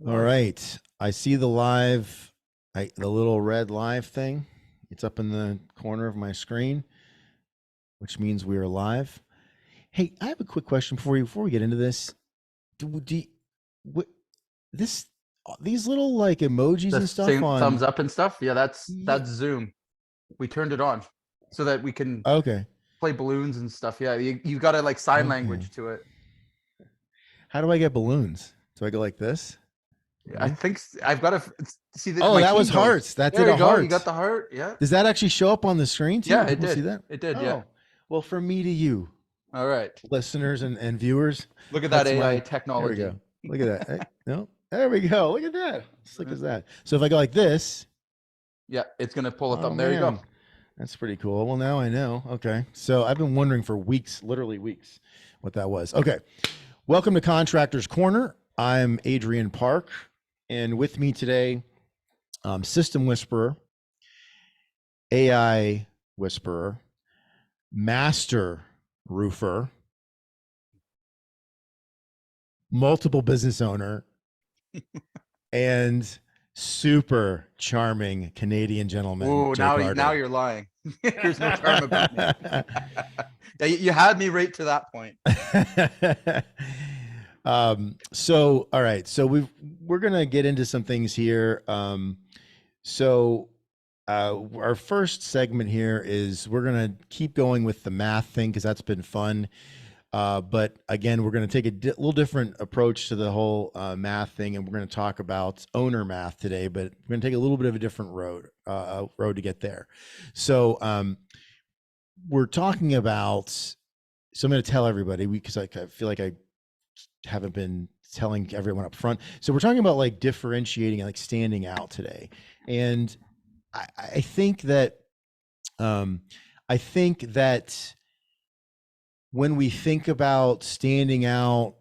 All right. I see the live, the little red live thing. It's up in the corner of my screen, which means we are live. Hey, I have a quick question for you before we get into this. Do you, what, this these little like emojis The and stuff same thumbs on? up and stuff. Yeah, that's Yeah. that's Zoom. We turned it on so that we can Okay. play balloons and stuff. Yeah, you got to like sign Okay. language to it. How do I get balloons? Do I go like this? I Maybe. think I've got to see that Oh, my that was keynote. hearts. That did There you a go. You got heart. the heart. Yeah. Does that actually show up on the screen too? Yeah, Do it people see did. that? It did. Yeah. Oh, well, from me to you, All right. listeners and viewers. Look at that That's AI my. There we technology. go. Look at that. Hey, no, there we go. Look at that. Slick as that. So if I go like this, Yeah, it's gonna pull a oh thumb. There you go. man, that's pretty cool. Well, now I know. Okay, so I've been wondering for weeks, literally weeks, what that was. Okay, welcome to Contractors Corner. I'm Adrian Park, and with me today, System Whisperer, AI Whisperer, Master Roofer, multiple business owner, and super charming Canadian gentleman, Ooh, Jay now Carter. you're lying. There's no charm about me. Yeah, you had me right to that point. So all right, so we're gonna get into some things here. So our first segment here is we're gonna keep going with the math thing because that's been fun. But again, we're going to take a little different approach to the whole math thing, and we're going to talk about owner math today. But we're going to take a little bit of a different road to get there. So we're talking about. So I'm going to tell everybody because I feel like I haven't been telling everyone up front. So we're talking about like differentiating and like standing out today, and I think that I think that when we think about standing out,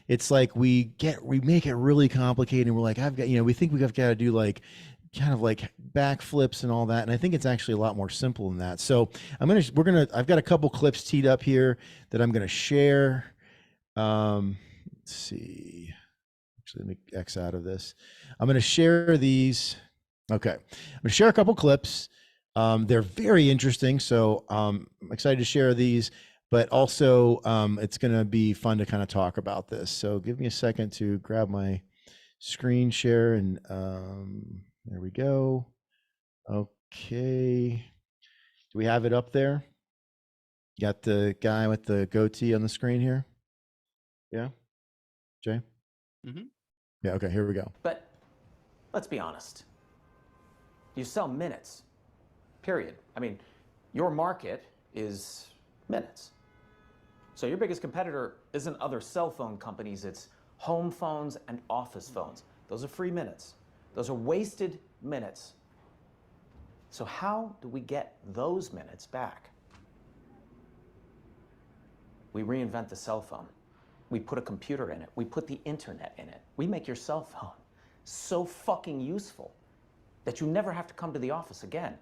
it's like we make it really complicated. And we're like, we think we've got to do like kind of like backflips and all that. And I think it's actually a lot more simple than that. So I've got a couple clips teed up here that I'm going to share. Let's see. Actually, let me X out of this. I'm going to share these. Okay. I'm going to share a couple clips. They're very interesting, so I'm excited to share these, but also it's going to be fun to kind of talk about this. So give me a second to grab my screen share, and there we go. Okay. Do we have it up there? You got the guy with the goatee on the screen here? Yeah? Jay? Mm-hmm. Yeah, okay, here we go. But let's be honest. You sell minutes. Period. I mean, your market is minutes. So your biggest competitor isn't other cell phone companies, it's home phones and office phones. Those are free minutes. Those are wasted minutes. So how do we get those minutes back? We reinvent the cell phone. We put a computer in it. We put the internet in it. We make your cell phone so fucking useful that you never have to come to the office again.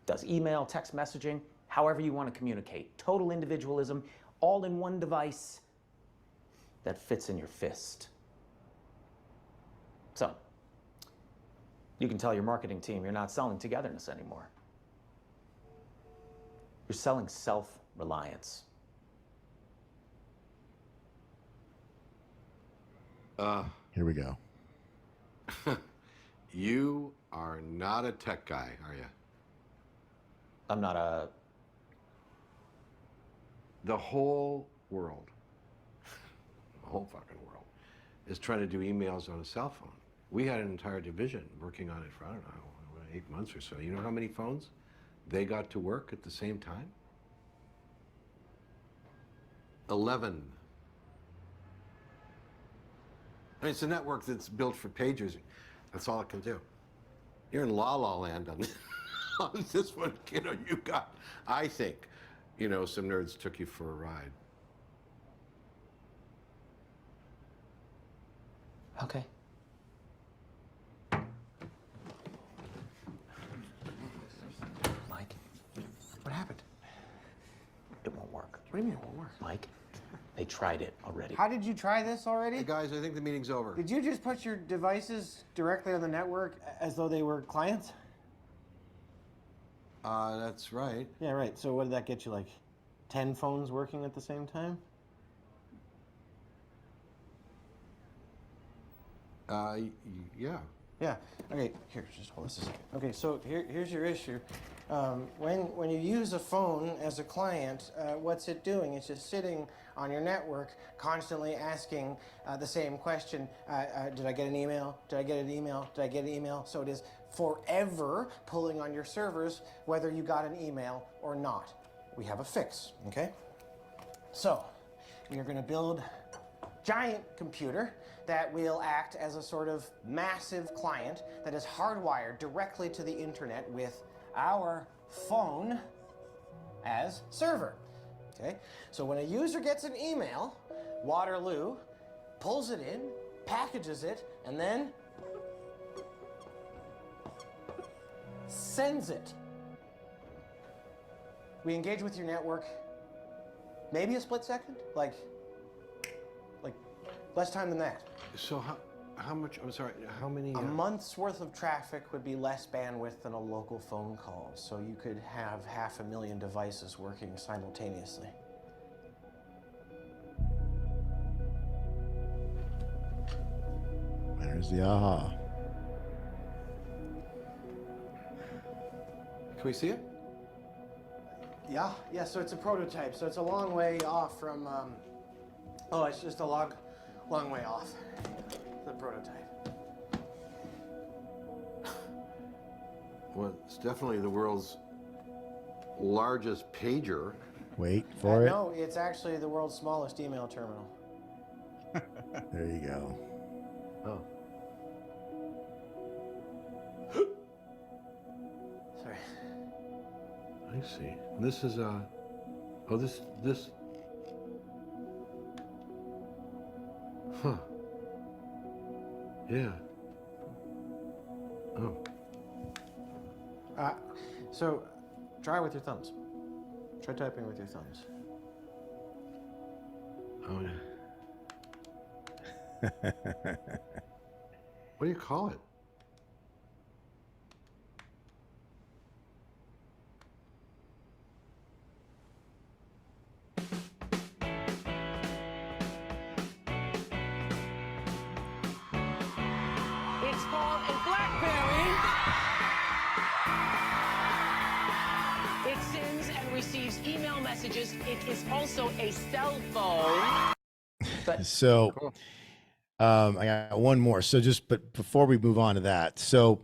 Does email, text messaging, however you want to communicate. Total individualism, all in one device that fits in your fist. So, you can tell your marketing team you're not selling togetherness anymore. You're selling self-reliance. Here we go. You are not a tech guy, are you? I'm not a... The whole world, the whole fucking world, is trying to do emails on a cell phone. We had an entire division working on it for, I don't know, 8 months or so. You know how many phones they got to work at the same time? 11. I mean, it's a network that's built for pagers. That's all it can do. You're in la la land on this, on this one, kiddo. You got, I think, some nerds took you for a ride. Okay. Mike, what happened? It won't work. What do you mean it won't work? Mike, They tried it already. How did you try this already? Hey guys, I think the meeting's over. Did you just put your devices directly on the network as though they were clients? That's right. Yeah, right. So what did that get you, like 10 phones working at the same time? Yeah. Yeah. Okay, here, just hold this a second. Okay, so here's your issue. When you use a phone as a client, what's it doing? It's just sitting on your network, constantly asking the same question. Did I get an email? Did I get an email? Did I get an email? So it is forever pulling on your servers whether you got an email or not. We have a fix, okay? So we are going to build a giant computer that will act as a sort of massive client that is hardwired directly to the internet with our phone as server. Okay? So when a user gets an email, Waterloo pulls it in, packages it, and then sends it. We engage with your network maybe a split second, like less time than that. So how much, I'm sorry, how many? A month's worth of traffic would be less bandwidth than a local phone call, so you could have 500,000 devices working simultaneously. There's the aha. Can we see it? Yeah, so it's a prototype, so it's a long way off from, it's just a long way off, the prototype. Well, it's definitely the world's largest pager. Wait for it. No, it's actually the world's smallest email terminal. There you go. Oh. Sorry. I see. This is this. Huh. Yeah. Oh. So try with your thumbs. Try typing with your thumbs. Oh yeah. What do you call it? It's called a BlackBerry. It sends and receives email messages. It is also a cell phone. So, I got one more. So but before we move on to that, so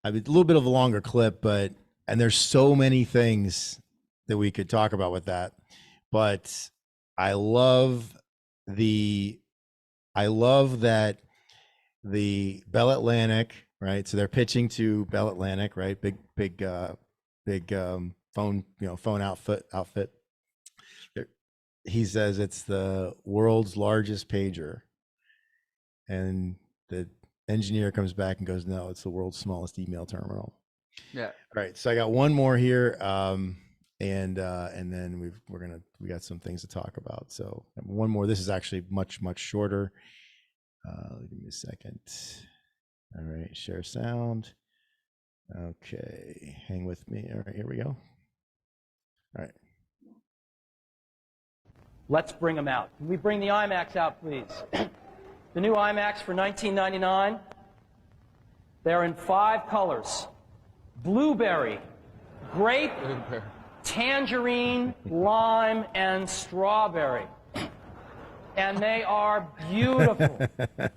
I mean, a little bit of a longer clip, and there's so many things that we could talk about with that, but I love that the Bell Atlantic, right? So they're pitching to Bell Atlantic, right? Big phone, phone outfit. He says it's the world's largest pager, and the engineer comes back and goes, no, it's the world's smallest email terminal. Yeah. All right, so I got one more here, and then we got some things to talk about. So one more. This is actually much shorter. Give me a second. All right, share sound. Okay, hang with me. All right, here we go. All right. Let's bring them out. Can we bring the iMacs out, please? The new iMacs for $19.99. They're in 5 colors: blueberry, grape, tangerine, lime, and strawberry. And they are beautiful.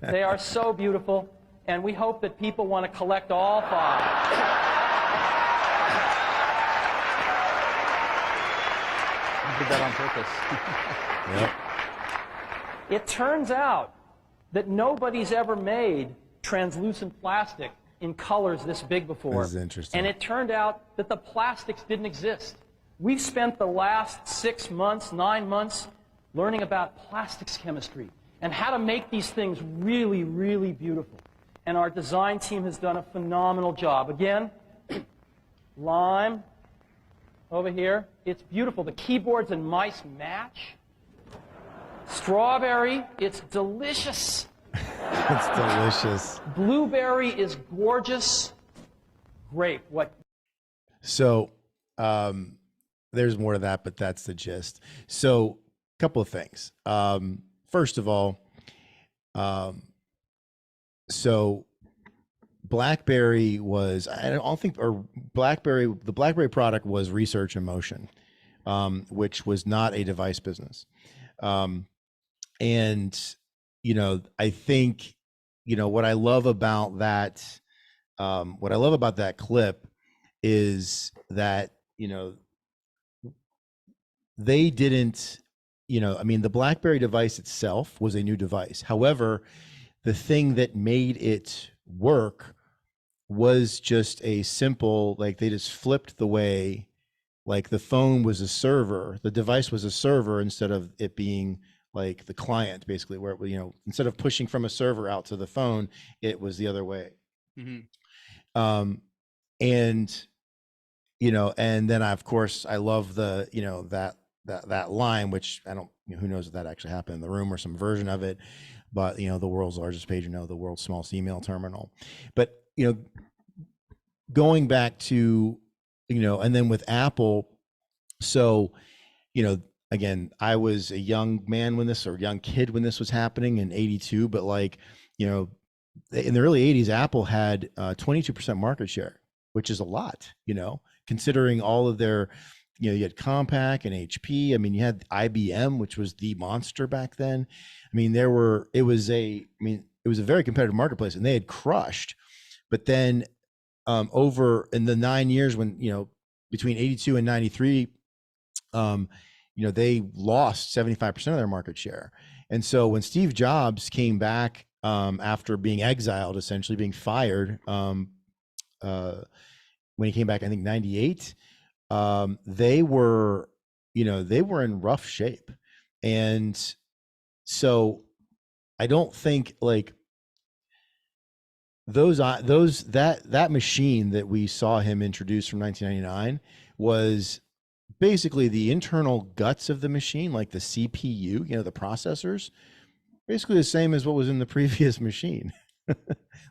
They are so beautiful. And we hope that people want to collect all 5. I did that on purpose. Yep. It turns out that nobody's ever made translucent plastic in colors this big before. This is interesting. And it turned out that the plastics didn't exist. We've spent the last 6 months, 9 months, learning about plastics chemistry and how to make these things really, really beautiful. And our design team has done a phenomenal job. Again, lime over here. It's beautiful. The keyboards and mice match. Strawberry, it's delicious. It's delicious. Blueberry is gorgeous. Grape, what? So there's more to that, but that's the gist. So a couple of things. First of all, so BlackBerry was, I don't think, or the BlackBerry product was research in motion, which was not a device business. And, I think, what I love about that, clip is that, they didn't, the BlackBerry device itself was a new device. However, the thing that made it work was just a simple, like they just flipped the way, like the phone was a server, the device was a server instead of it being like the client, basically, where, instead of pushing from a server out to the phone, it was the other way. And, and then of course I love the, that line, which I don't, who knows if that actually happened in the room or some version of it, but the world's largest page, the world's smallest email terminal. But, going back to, and then with Apple, so, again, I was a young man when this, or young kid when this was happening in 82, but like, in the early 80s, Apple had 22% market share, which is a lot, considering all of their, you had Compaq and HP. I mean, you had IBM, which was the monster back then. I mean, it was a very competitive marketplace, and they had crushed. But then over in the 9 years when, between 82 and 93, they lost 75% of their market share. And so when Steve Jobs came back after being exiled, essentially being fired, when he came back, I think 98, they were in rough shape. And so I don't think like that machine that we saw him introduce from 1999 was basically the internal guts of the machine, like the CPU, the processors, basically the same as what was in the previous machine, a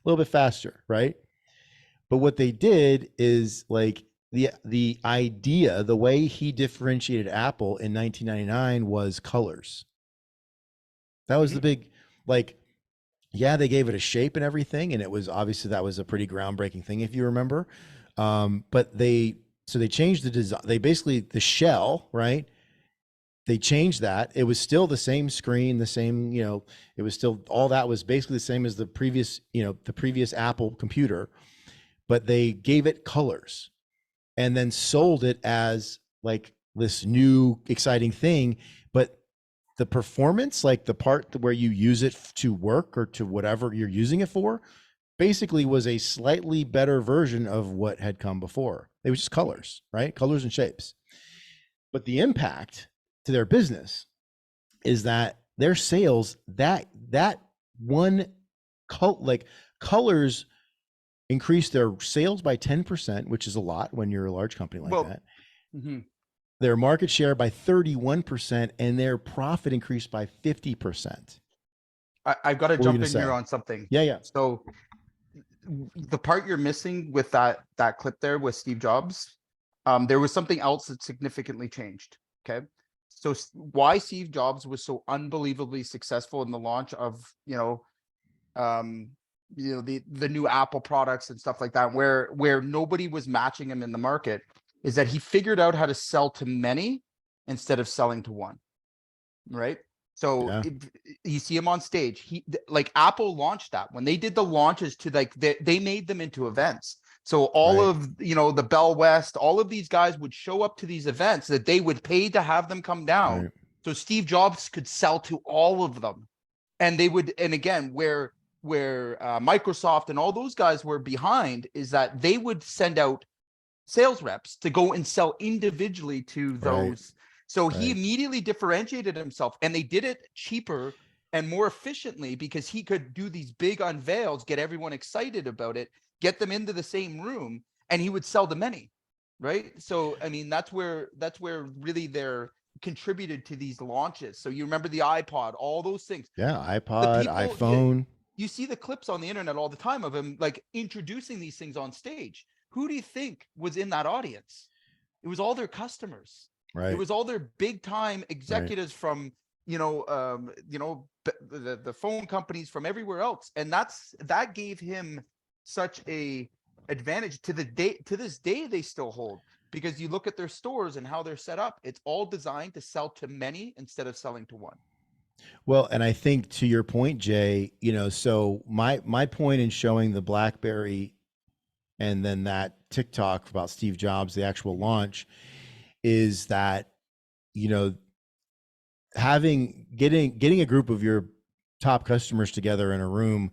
little bit faster, right? But what they did is like the idea, the way he differentiated Apple in 1999 was colors. That was the big, like, yeah, they gave it a shape and everything, and it was obviously, that was a pretty groundbreaking thing, if you remember. But they changed the design. They basically, the shell, right? They changed that. It was still the same screen, the same, it was still, all that was basically the same as the previous, the previous Apple computer, but they gave it colors and then sold it as like this new exciting thing. But the performance, like the part where you use it to work or to whatever you're using it for, basically was a slightly better version of what had come before. It was just colors, right? Colors and shapes. But the impact to their business is that their sales, that one colors increased their sales by 10%, which is a lot when you're a large company like that. Their market share by 31%, and their profit increased by 50%. I've got to jump in here on something. Yeah. So the part you're missing with that clip there with Steve Jobs, there was something else that significantly changed. Okay. So why Steve Jobs was so unbelievably successful in the launch of, the new Apple products and stuff like that, where nobody was matching him in the market, is that he figured out how to sell to many instead of selling to one. Right. So you see him on stage, like Apple launched that when they did the launches to they made them into events. So all of, the Bell West, all of these guys would show up to these events that they would pay to have them come down. So Steve Jobs could sell to all of them. And they would, and again, where Microsoft and all those guys were behind is that they would send out sales reps to go and sell individually to those. So he immediately differentiated himself, and they did it cheaper and more efficiently because he could do these big unveils, get everyone excited about it, get them into the same room, and he would sell to many. Right. So, I mean, that's where really their contributed to these launches. So you remember the iPod, all those things. Yeah, The iPod, people, iPhone. you see the clips on the internet all the time of him like introducing these things on stage. Who do you think was in that audience? It was all their customers. It Right. was all their big time executives from, the phone companies from everywhere else. And that gave him such a advantage to this day they still hold, because you look at their stores and how they're set up. It's all designed to sell to many instead of selling to one. Well, and I think to your point, Jay, so my point in showing the BlackBerry and then that TikTok about Steve Jobs, the actual launch, is that, getting a group of your top customers together in a room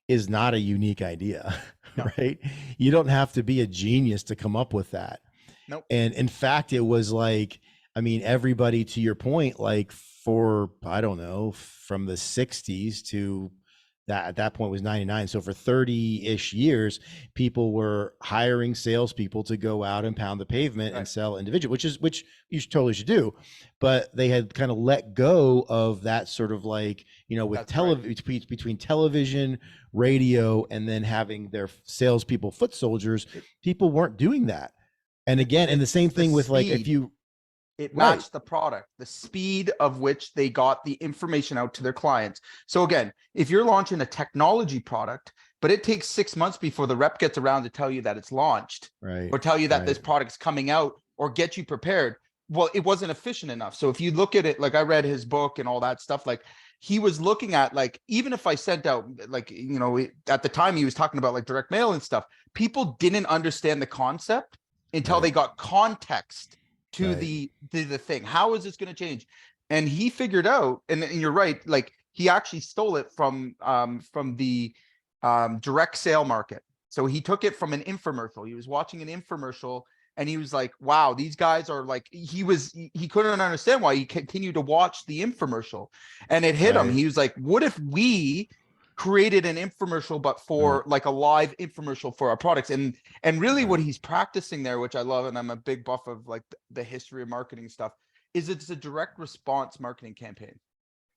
is not a unique idea, No. right? You don't have to be a genius to come up with that. Nope. And in fact, it was like, everybody, to your point, like for, I don't know, from the 60s to that, at that point was 99. So for 30-ish years, people were hiring salespeople to go out and pound the pavement and Right. sell individual, which you totally should do. But they had kind of let go of that sort of like, with That's right. between television, radio, and then having their salespeople, foot soldiers, people weren't doing that. And again, and the same thing with like, if speed. you, It Right. matched the product, the speed of which they got the information out to their clients. So again, if you're launching a technology product, but it takes 6 months before the rep gets around to tell you that it's launched, right, or tell you that right. this product's coming out, or get you prepared, well, it wasn't efficient enough. So if you look at it, like I read his book and all that stuff, like he was looking at, like, even if I sent out, like, at the time he was talking about like direct mail and stuff, people didn't understand the concept until Right. they got context to Right. the thing. How is this going to change? And he figured out, and you're right, like he actually stole it from the direct sale market. So he took it from an infomercial. He was watching an infomercial and he was like, wow, these guys are like, he couldn't understand why he continued to watch the infomercial, and it hit him. Right. He was like, what if we created an infomercial, but for like a live infomercial for our products? And really what he's practicing there, which I love, and I'm a big buff of like the history of marketing stuff, is it's a direct response marketing campaign.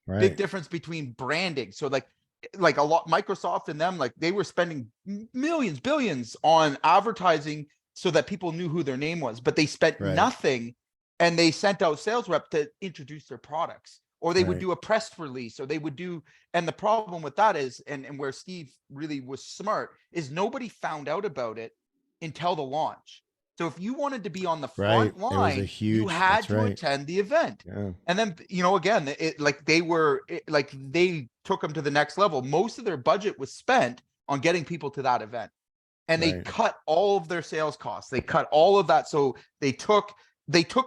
Right. Big difference between branding. So like a lot, Microsoft and them, like they were spending millions, billions on advertising so that people knew who their name was, but they spent Right. nothing, and they sent out sales rep to introduce their products, or they would Right. do a press release, or they would do, and the problem with that is, and where Steve really was smart, is nobody found out about it until the launch. So if you wanted to be on the Right. front It was a line, huge, you had that's to right. attend the event. Yeah. And then, again, they took them to the next level. Most of their budget was spent on getting people to that event, and they Right. cut all of their sales costs. They cut all of that. So they took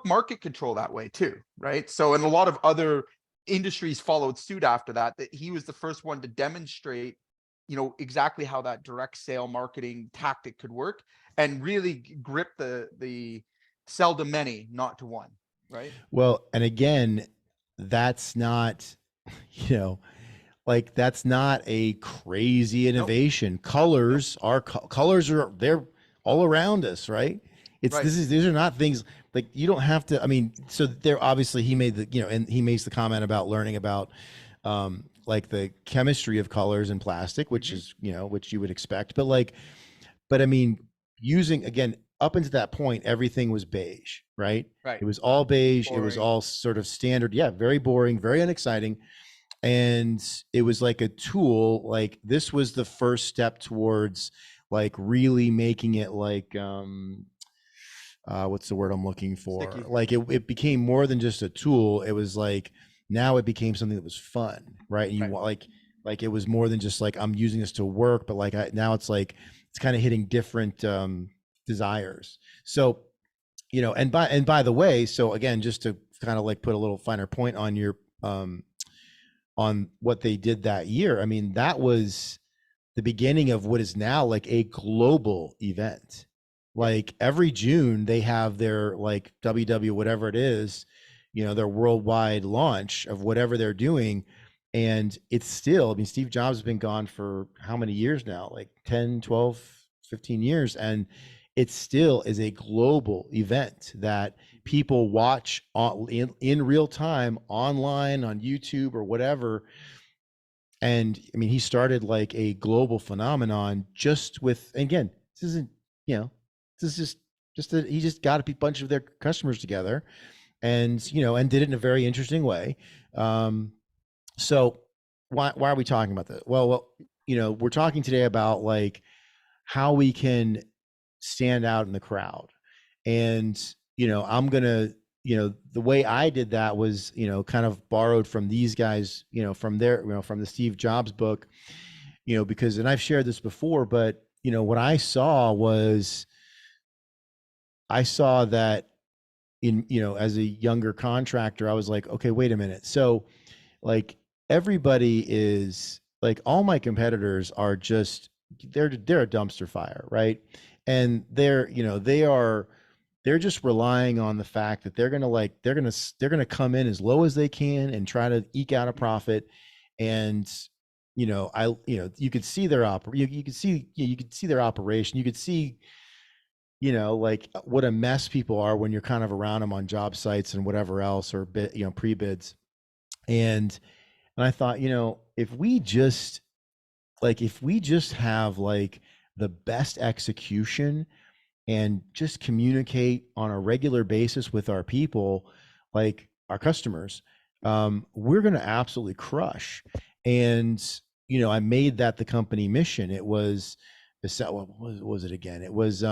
market control that way too. Right. So, and a lot of other industries followed suit after that, that he was the first one to demonstrate, exactly how that direct sale marketing tactic could work, and really grip the sell to many, not to one. Right. Well, and again, that's not, like that's not a crazy innovation. Colors are they're all around us, right? Right. These are not things like you don't have to. So there obviously he made and he makes the comment about learning about like the chemistry of colors and plastic, which is which you would expect, but using, again, up until that point, everything was beige, right? Right. It was all beige. It was Boring. all sort of standard. Yeah, very boring, very unexciting. And it was like a tool, like this was the first step towards like really making it like, what's the word I'm looking for? Sticky. Like it became more than just a tool. It was like, now it became something that was fun, right? And you Right. want like it was more than just like, I'm using this to work, but like now it's like, it's kind of hitting different desires. So, and by the way, so again, just to kind of like put a little finer point on your on what they did that year, that was the beginning of what is now like a global event. Like every June they have their like WW whatever it is, their worldwide launch of whatever they're doing. And it's still, Steve Jobs has been gone for how many years now? Like 10, 12, 15 years. And it still is a global event that people watch in real time online on YouTube or whatever. And I mean, he started like a global phenomenon just with, again, this isn't, you know, this is just that he just got a bunch of their customers together and, you know, and did it in a very interesting way. So why are we talking about this? Well, you know, we're talking today about like how we can stand out in the crowd. And, you know, I'm going to, you know, the way I did that was, you know, kind of borrowed from these guys, you know, from their, you know, from the Steve Jobs book, you know, because, and I've shared this before, but, you know, what I saw was, I saw that in, you know, as a younger contractor, I was like, okay, wait a minute. So like everybody is like, all my competitors are just, they're a dumpster fire, right? And they're, you know, they're just relying on the fact that they're going to come in as low as they can and try to eke out a profit. And, you know, you could see their you could see their operation. You could see, you know, like what a mess people are when you're kind of around them on job sites and whatever else, or you know, pre-bids. And I thought, you know, if we just have like the best execution and just communicate on a regular basis with our people, like our customers, we're going to absolutely crush. And, you know, I made that the company mission. It was, what was it again? It was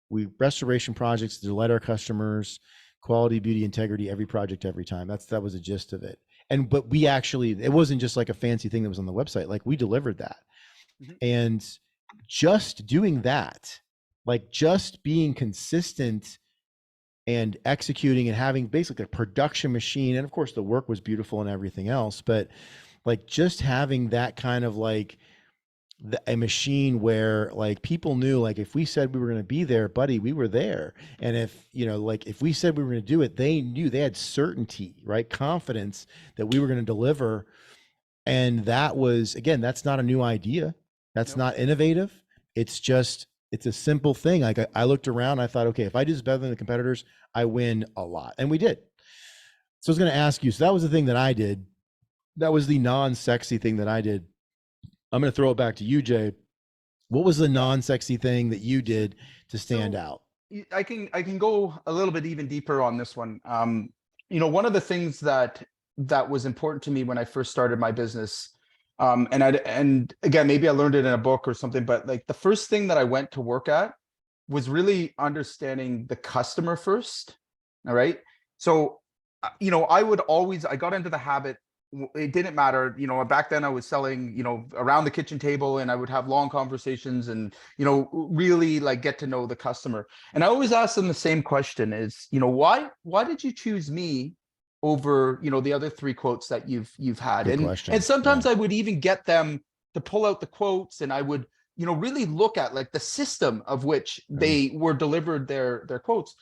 we restoration projects to delight our customers, quality, beauty, integrity, every project, every time. That was the gist of it. And, but we actually, it wasn't just like a fancy thing that was on the website. Like we delivered that. And just doing that, like just being consistent and executing and having basically a production machine. And of course the work was beautiful and everything else, but like just having that kind of like a machine where like people knew, like if we said we were going to be there, buddy, we were there. And if, you know, like if we said we were going to do it, they knew, they had certainty, right? Confidence that we were going to deliver. And that was, again, that's not a new idea. That's not innovative. It's just, it's a simple thing. Like I looked around, I thought, okay, if I do this better than the competitors, I win a lot. And we did. So I was going to ask you, so that was the thing that I did. That was the non-sexy thing that I did. I'm going to throw it back to you, Jay. What was the non-sexy thing that you did to stand out? I can go a little bit even deeper on this one. You know, one of the things that was important to me when I first started my business, and again, maybe I learned it in a book or something, but like the first thing that I went to work at was really understanding the customer first. All right. So, you know, I got into the habit, it didn't matter, you know, back then I was selling, you know, around the kitchen table, and I would have long conversations and, you know, really like get to know the customer. And I always ask them the same question is, you know, why did you choose me over, you know, the other 3 quotes that you've had? Good And question. and sometimes I would even get them to pull out the quotes, and I would, you know, really look at like the system of which they were delivered their quotes.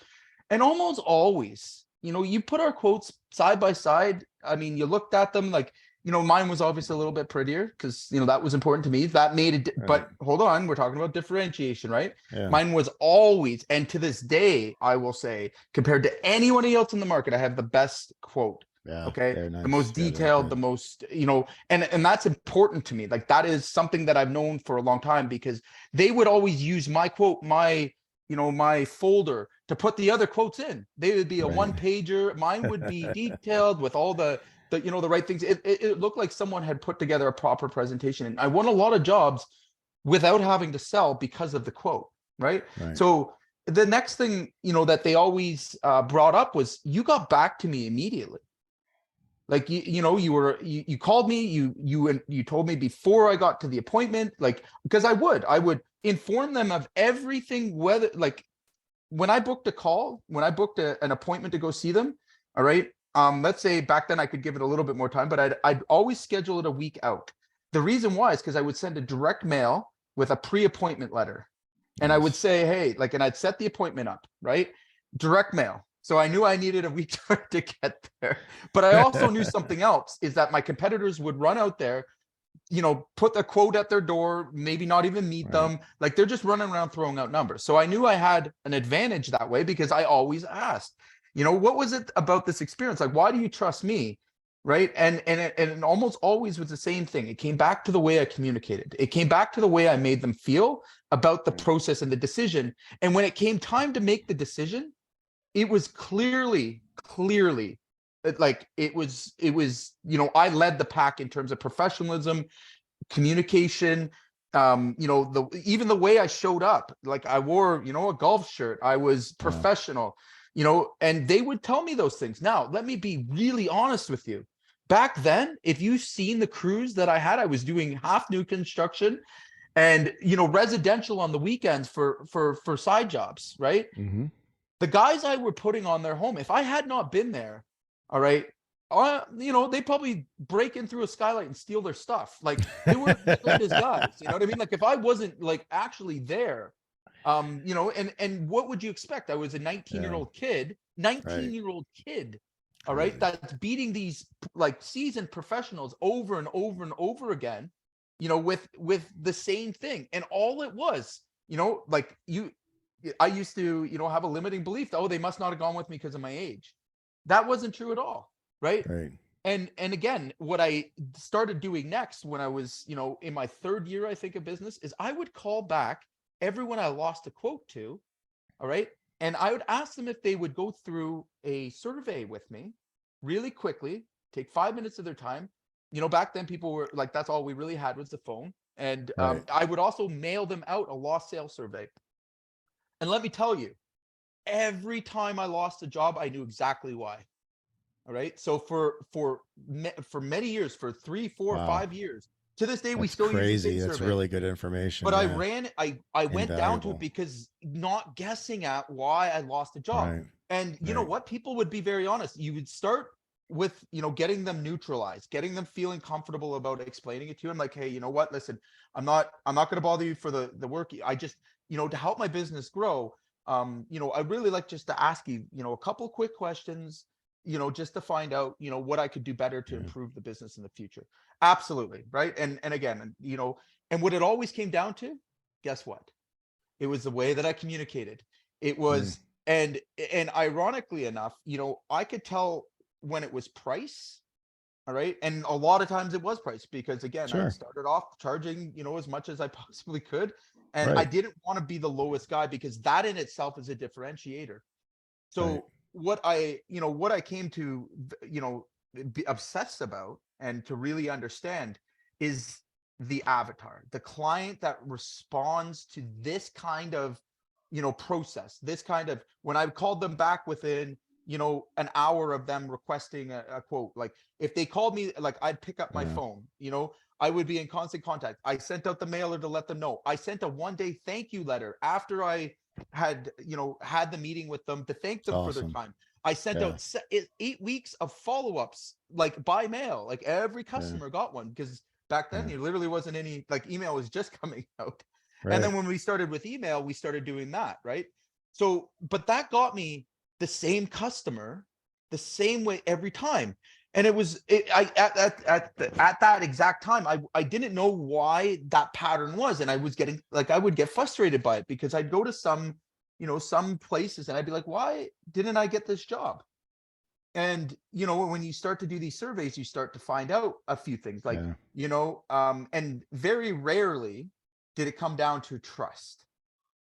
And almost always, you know, you put our quotes side by side. I mean, you looked at them like, you know, mine was obviously a little bit prettier because, you know, that was important to me. That made it. But hold on, we're talking about differentiation, right? Yeah. Mine was always, and to this day, I will say, compared to anybody else in the market, I have the best quote. Yeah. Okay. They're nice. The most Yeah, they're detailed, good. the most, you know, and that's important to me. Like that is something that I've known for a long time, because they would always use my quote, you know, my folder to put the other quotes in. They would be a Right. 1-pager. Mine would be detailed with all the, you know, the right things. It looked like someone had put together a proper presentation. And I won a lot of jobs without having to sell because of the quote, right? Right. So the next thing, you know, that they always brought up was, you got back to me immediately. Like, you know, you called me, you told me before I got to the appointment, like, because I would inform them of everything, whether like when I booked a call, when I booked an appointment to go see them. All right. Let's say back then I could give it a little bit more time, but I'd always schedule it a week out. The reason why is because I would send a direct mail with a pre-appointment letter. And I would Nice. say, hey, like, and I'd set the appointment up, right? Direct mail. So I knew I needed a week to get there. But I also knew something else, is that my competitors would run out there, put a quote at their door, maybe not even meet Right. them. Like they're just running around throwing out numbers. So I knew I had an advantage that way because I always asked, what was it about this experience? Like, why do you trust me? Right. And it almost always was the same thing. It came back to the way I communicated. It came back to the way I made them feel about the process and the decision. And when it came time to make the decision, it was clearly like it was, I led the pack in terms of professionalism, communication, even the way I showed up. Like I wore, a golf shirt. I was professional, and they would tell me those things. Now, let me be really honest with you. Back then, if you've seen the crews that I had, I was doing half new construction and, residential on the weekends for side jobs, right? Mm-hmm. The guys I were putting on their home, if I had not been there, all right, they probably break in through a skylight and steal their stuff. Like they were the greatest guys, you know what I mean? Like if I wasn't like actually there, and what would you expect? I was a 19-year-old kid, 19-year-old kid, all right, that's beating these like seasoned professionals over and over and over again, with the same thing. And all it was, like I used to, have a limiting belief that, oh, they must not have gone with me because of my age. That wasn't true at all. Right. Right. And again, what I started doing next when I was, in my 3rd year, I think, of business is I would call back everyone I lost a quote to. All right. And I would ask them if they would go through a survey with me really quickly, take 5 minutes of their time. Back then people were like, that's all we really had was the phone. And I would also mail them out a lost sales survey. And let me tell you, every time I lost a job, I knew exactly why. All right. So for many years, for 3, 4, 5 years, to this day, we still use the crazy. same That's survey. really good information. But yeah. I went down to Invaluable. it because not guessing at why I lost a job. Right. And you know what? People would be very honest. You would start with, getting them neutralized, getting them feeling comfortable about explaining it to them. Like, hey, you know what? Listen, I'm not going to bother you for the work. I just, to help my business grow, I really like just to ask you, a couple quick questions, just to find out, what I could do better to improve the business in the future. Absolutely. Right. And again, and what it always came down to, guess what? It was the way that I communicated. It was, and ironically enough, I could tell when it was price. All right. And a lot of times it was price because again, I started off charging, as much as I possibly could. And I didn't want to be the lowest guy because that in itself is a differentiator. So what I came to, be obsessed about and to really understand is the avatar, the client that responds to this kind of, process, this kind of, when I called them back within, an hour of them requesting a quote, like if they called me, like I'd pick up my phone, I would be in constant contact. I sent out the mailer to let them know. I sent a 1-day thank you letter after I had the meeting with them to thank them for their time. I sent out 8 weeks of follow-ups, like by mail, like every customer got one because back then there literally wasn't any, like email was just coming out. And then when we started with email, we started doing that. Right. So, but that got me the same customer, the same way every time. And it was, at that exact time, I didn't know why that pattern was. And I was getting, like, I would get frustrated by it because I'd go to some, some places and I'd be like, why didn't I get this job? And, when you start to do these surveys, you start to find out a few things like, and very rarely did it come down to trust.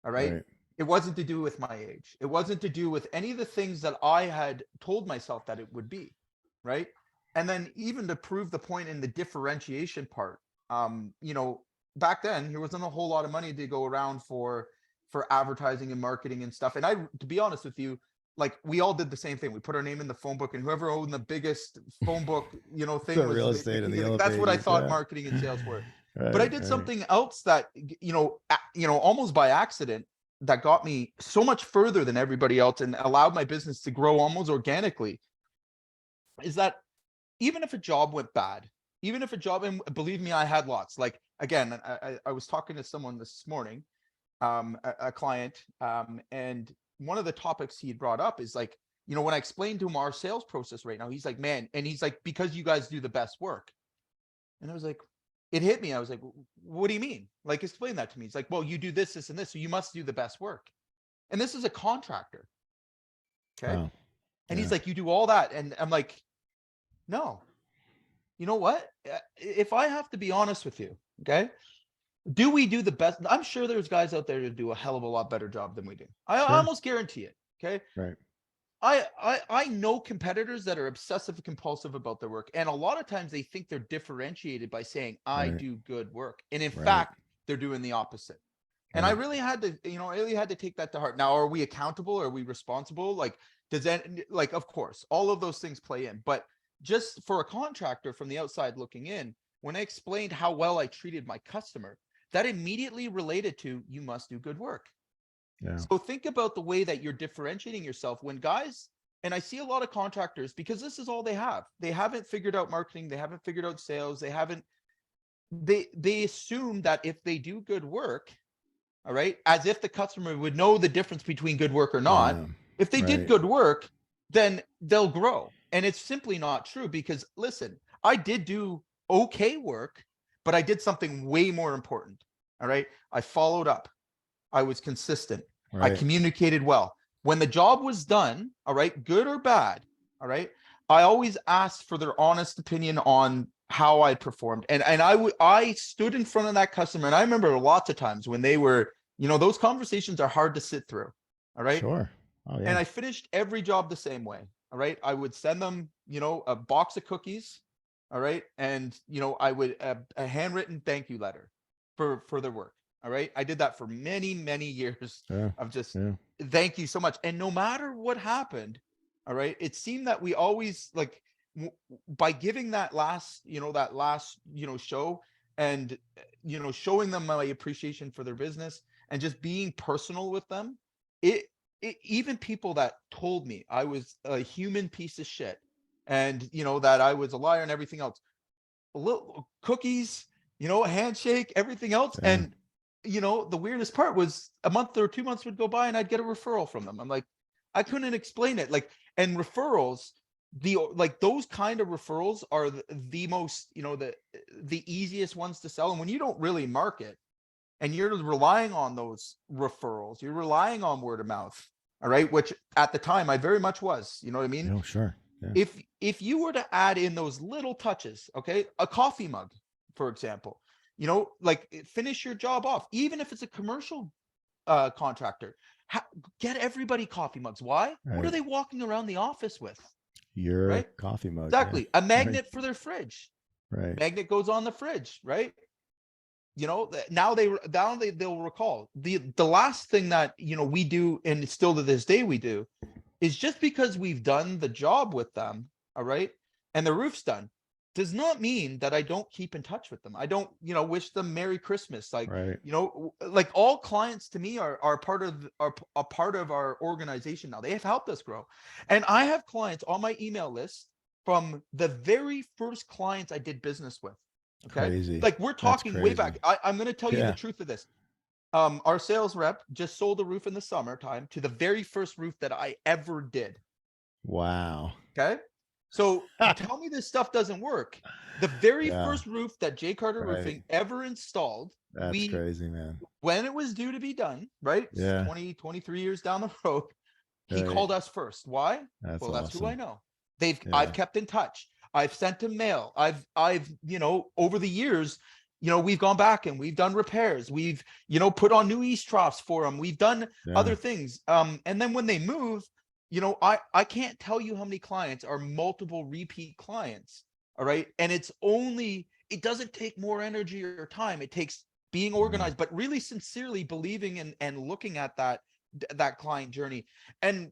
All right. It wasn't to do with my age. It wasn't to do with any of the things that I had told myself that it would be. Right. And then even to prove the point in the differentiation part, back then there wasn't a whole lot of money to go around for advertising and marketing and stuff. And to be honest with you, like we all did the same thing. We put our name in the phone book and whoever owned the biggest phone book, thing The was real estate and the yellow that's what I pages, thought marketing and sales were. Right, But I did something else that, almost by accident that got me so much further than everybody else and allowed my business to grow almost organically is that even if a job went bad, even if a job, and believe me, I had lots, like, again, I was talking to someone this morning, a client, and one of the topics he had brought up is like, when I explained to him our sales process right now, he's like, man, and he's like, because you guys do the best work. And I was like, it hit me. I was like, what do you mean? Like, explain that to me. It's like, well, you do this, this, and this, so you must do the best work. And this is a contractor. Okay. Wow. And Yeah. he's like, you do all that. And I'm like, no, you know what? If I have to be honest with you, okay, do we do the best? I'm sure there's guys out there who do a hell of a lot better job than we do. I Sure. almost guarantee it. Okay. Right. I know competitors that are obsessive compulsive about their work. And a lot of times they think they're differentiated by saying, I Right. do good work. And in Right. fact, they're doing the opposite. And I Right. really had to, I really had to take that to heart. Now, are we accountable? Are we responsible? Like, does that, like, of course, all of those things play in. But just for a contractor from the outside looking in, when I explained how well I treated my customer, that immediately related to, you must do good work. Yeah. So think about the way that you're differentiating yourself when guys, and I see a lot of contractors, because this is all they have. They haven't figured out marketing. They haven't figured out sales. They assume that if they do good work, all right, as if the customer would know the difference between good work or not. Yeah. If they did Right. good work, then they'll grow. And it's simply not true, because listen, I did do okay work, but I did something way more important. All right. I followed up. I was consistent. I Right. communicated well. When the job was done, all right, good or bad, all right, I always asked for their honest opinion on how I performed. And I stood in front of that customer, and I remember lots of times when they were, those conversations are hard to sit through. All right. Sure. Oh And yeah. I finished every job the same way. All right. I would send them, a box of cookies. All right. And, I would a handwritten thank you letter for their work. All right. I did that for many, many years Yeah. of just Yeah. thank you so much. And no matter what happened, all right, it seemed that we always like by giving that last, show, and, showing them my appreciation for their business and just being personal with them, even people that told me I was a human piece of shit and, that I was a liar and everything else, a little cookies, a handshake, everything else. Yeah. And, the weirdest part was a month or 2 months would go by and I'd get a referral from them. I'm like, I couldn't explain it. Like, and referrals, those kind of referrals are the most, the easiest ones to sell. And when you don't really market and you're relying on those referrals, you're relying on word of mouth. All right. Which at the time I very much was, you know what I mean? Oh, sure. Yeah. If you were to add in those little touches, okay, a coffee mug, for example, like finish your job off, even if it's a commercial contractor, get everybody coffee mugs. Why? What are Right. they walking around the office with? Your Right? coffee mug. Exactly. Yeah. A magnet for their fridge. Right. Magnet goes on the fridge, right? Now they'll recall the last thing that we do, and still to this day we do, is just because we've done the job with them, all right, and the roof's done, does not mean that I don't keep in touch with them. I don't, wish them Merry Christmas. Like, Right. Like all clients to me are part of a part of our organization now. They have helped us grow. And I have clients on my email list from the very first clients I did business with. Okay. Crazy. Like we're That's talking way crazy. back. I'm going to tell you Yeah. the truth of this. Our sales rep just sold a roof in the summertime to the very first roof that I ever did. Wow. Okay. So tell me this stuff doesn't work. The very Yeah. first roof that J. Carter Right. Roofing ever installed, That's crazy, man. when it was due to be done, right? Yeah. 23 years down the road, he Right. called us first. Why? That's Well, that's who I awesome. know. Yeah. I've kept in touch. I've sent him mail. I've, over the years, we've gone back and we've done repairs. We've, put on new east troughs for them. We've done Yeah. other things. And then when they move, I can't tell you how many clients are multiple repeat clients. All right. And it doesn't take more energy or time. It takes being organized, but really sincerely believing and looking at that client journey. And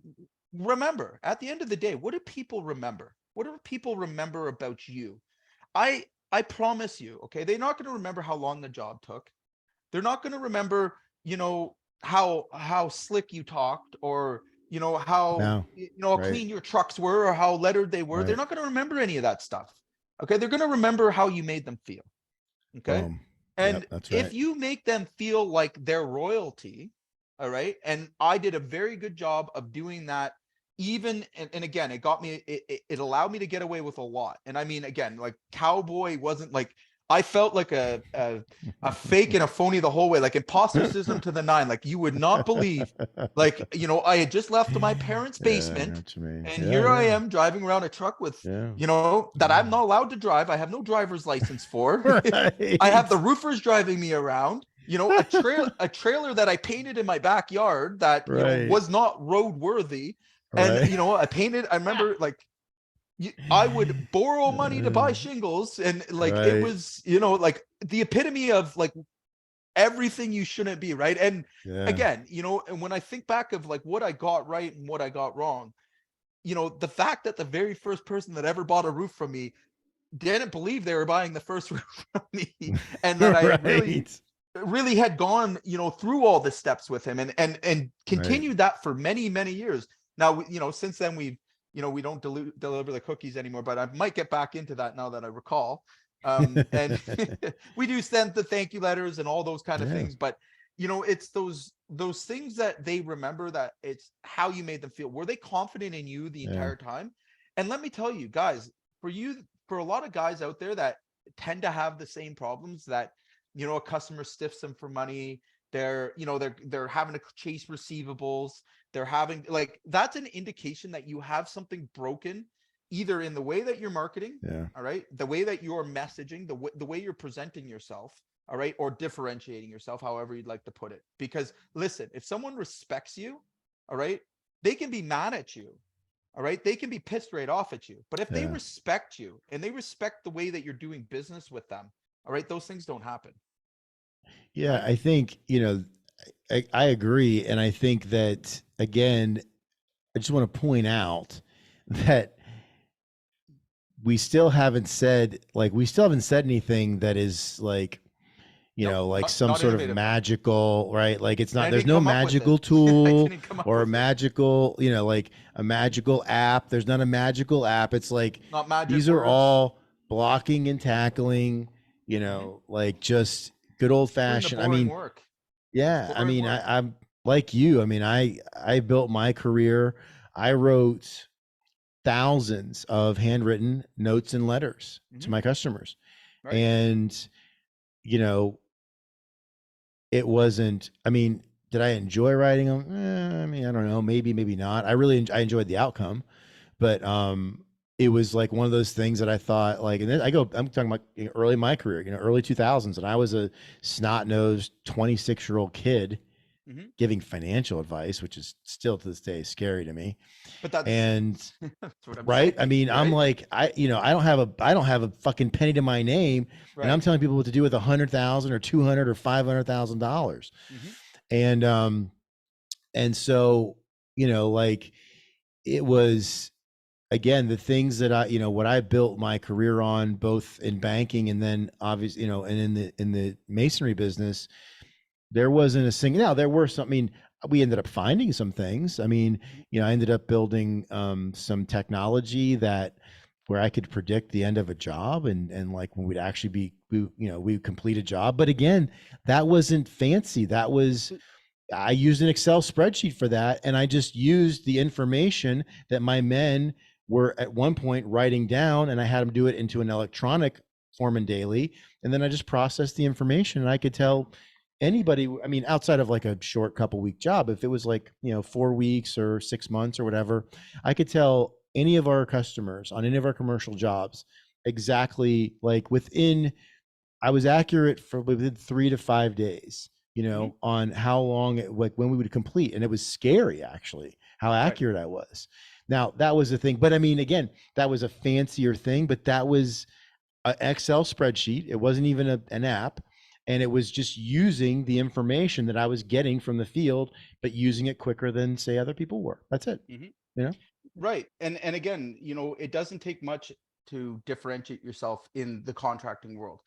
remember, at the end of the day, what do people remember? What do people remember about you? I promise you, okay, they're not going to remember how long the job took. They're not going to remember, how slick you talked, or how No. how Right. clean your trucks were, or how lettered they were. They're Right. not going to remember any of that stuff. Okay, they're going to remember how you made them feel. Okay. Boom. And Yep, that's if right. you make them feel like they're royalty, all right, and I did a very good job of doing that. Even and again, it got me. It allowed me to get away with a lot. And I mean, again, like cowboy wasn't like I felt like a fake and a phony the whole way, like imposter syndrome to the nine. Like you would not believe, like, you know, I had just left my parents' Yeah, I know basement what you mean. and Yeah, here I yeah, am driving around a truck with, yeah. you know, that I'm not allowed to drive. I have no driver's license for. Right. I have the roofers driving me around, you know, a trailer that I painted in my backyard that, you know, Right. was not roadworthy. And, Right. you know, I remember like I would borrow money to buy Uh, shingles, and like it right. was, you know, like the epitome of like everything you shouldn't be, right? And Yeah. again, you know, and when I think back of like what I got right and what I got wrong, you know, the fact that the very first person that ever bought a roof from me didn't believe they were buying the first roof from me, and that I Right. really had gone, you know, through all the steps with him, and Right. continued that for many years. Now, you know, since then we've, you know, we don't deliver the cookies anymore, but I might get back into that now that I recall. And we do send the thank you letters and all those kind of Yeah. things, but you know, it's those things that they remember, that it's how you made them feel. Were they confident in you the Yeah. entire time? And let me tell you guys, for a lot of guys out there that tend to have the same problems, that, you know, a customer stiffs them for money, they're, you know, they're having to chase receivables, they're having, like, that's an indication that you have something broken, either in the way that you're marketing, Yeah. all right, the way that you're messaging, the way you're presenting yourself, all right, or differentiating yourself, however you'd like to put it. Because listen, if someone respects you, all right, they can be mad at you, all right, they can be pissed right off at you, but if they Yeah. respect you and they respect the way that you're doing business with them, all right, those things don't happen. Yeah. Right. I think, you know, I agree. And I think that, again, I just want to point out that we still haven't said anything that is like, you Nope, know, like some not sort of innovative. magical, right? Like it's And not, I there's didn't no come up with it. magical I tool didn't come up or a with it. magical, you know, like a magical app. There's not a magical app. It's like, Not magic these are words. all blocking and tackling, you Mhm. know, like just good old Just doing the fashioned. I boring mean, work. It's yeah, I boring mean, work. I'm like you. I mean, I built my career. I wrote thousands of handwritten notes and letters to Mhm. my customers. Right. And, you know, it wasn't, I mean, did I enjoy writing them? I mean, I don't know, maybe, maybe not. I enjoyed the outcome, but it was like one of those things that I thought like, and then I'm talking about early in my career, you know, early 2000s, and I was a snot-nosed 26-year-old kid Mhm. giving financial advice, which is still to this day scary to me. But that's And that's what I'm right, I saying, mean, I'm right? like, you know, I don't have a fucking penny to my name, and I'm Right. telling people what to do with 100,000 or 200 or $500,000. Mhm. And so, you know, like it was, again, the things that I, you know, what I built my career on, both in banking and then obviously, you know, and in the masonry business, there wasn't a single. Now there were some. I mean, we ended up finding some things. I mean, Mhm. you know, I ended up building some technology that where I could predict the end of a job and like when we'd actually we complete a job. But again, that wasn't fancy. That was, I used an Excel spreadsheet for that, and I just used the information that my men were at one point writing down, and I had them do it into an electronic form and daily, and then I just processed the information, and I could tell anybody. I mean, outside of like a short couple week job, if it was like 4 weeks or 6 months or whatever, I could tell any of our customers on any of our commercial jobs exactly like within. I was accurate for within 3 to 5 days, Mhm. on how long like when we would complete. And it was scary actually how Right. accurate I was. Now that was the thing. But I mean, again, that was a fancier thing, but that was an Excel spreadsheet. It wasn't even an app. And it was just using the information that I was getting from the field, but using it quicker than say other people were. That's it. Mhm. You know? Right. And again, you know, it doesn't take much to differentiate yourself in the contracting world.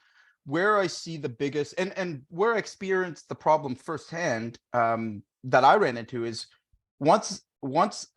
Where I see the biggest, and where I experienced the problem firsthand, that I ran into is once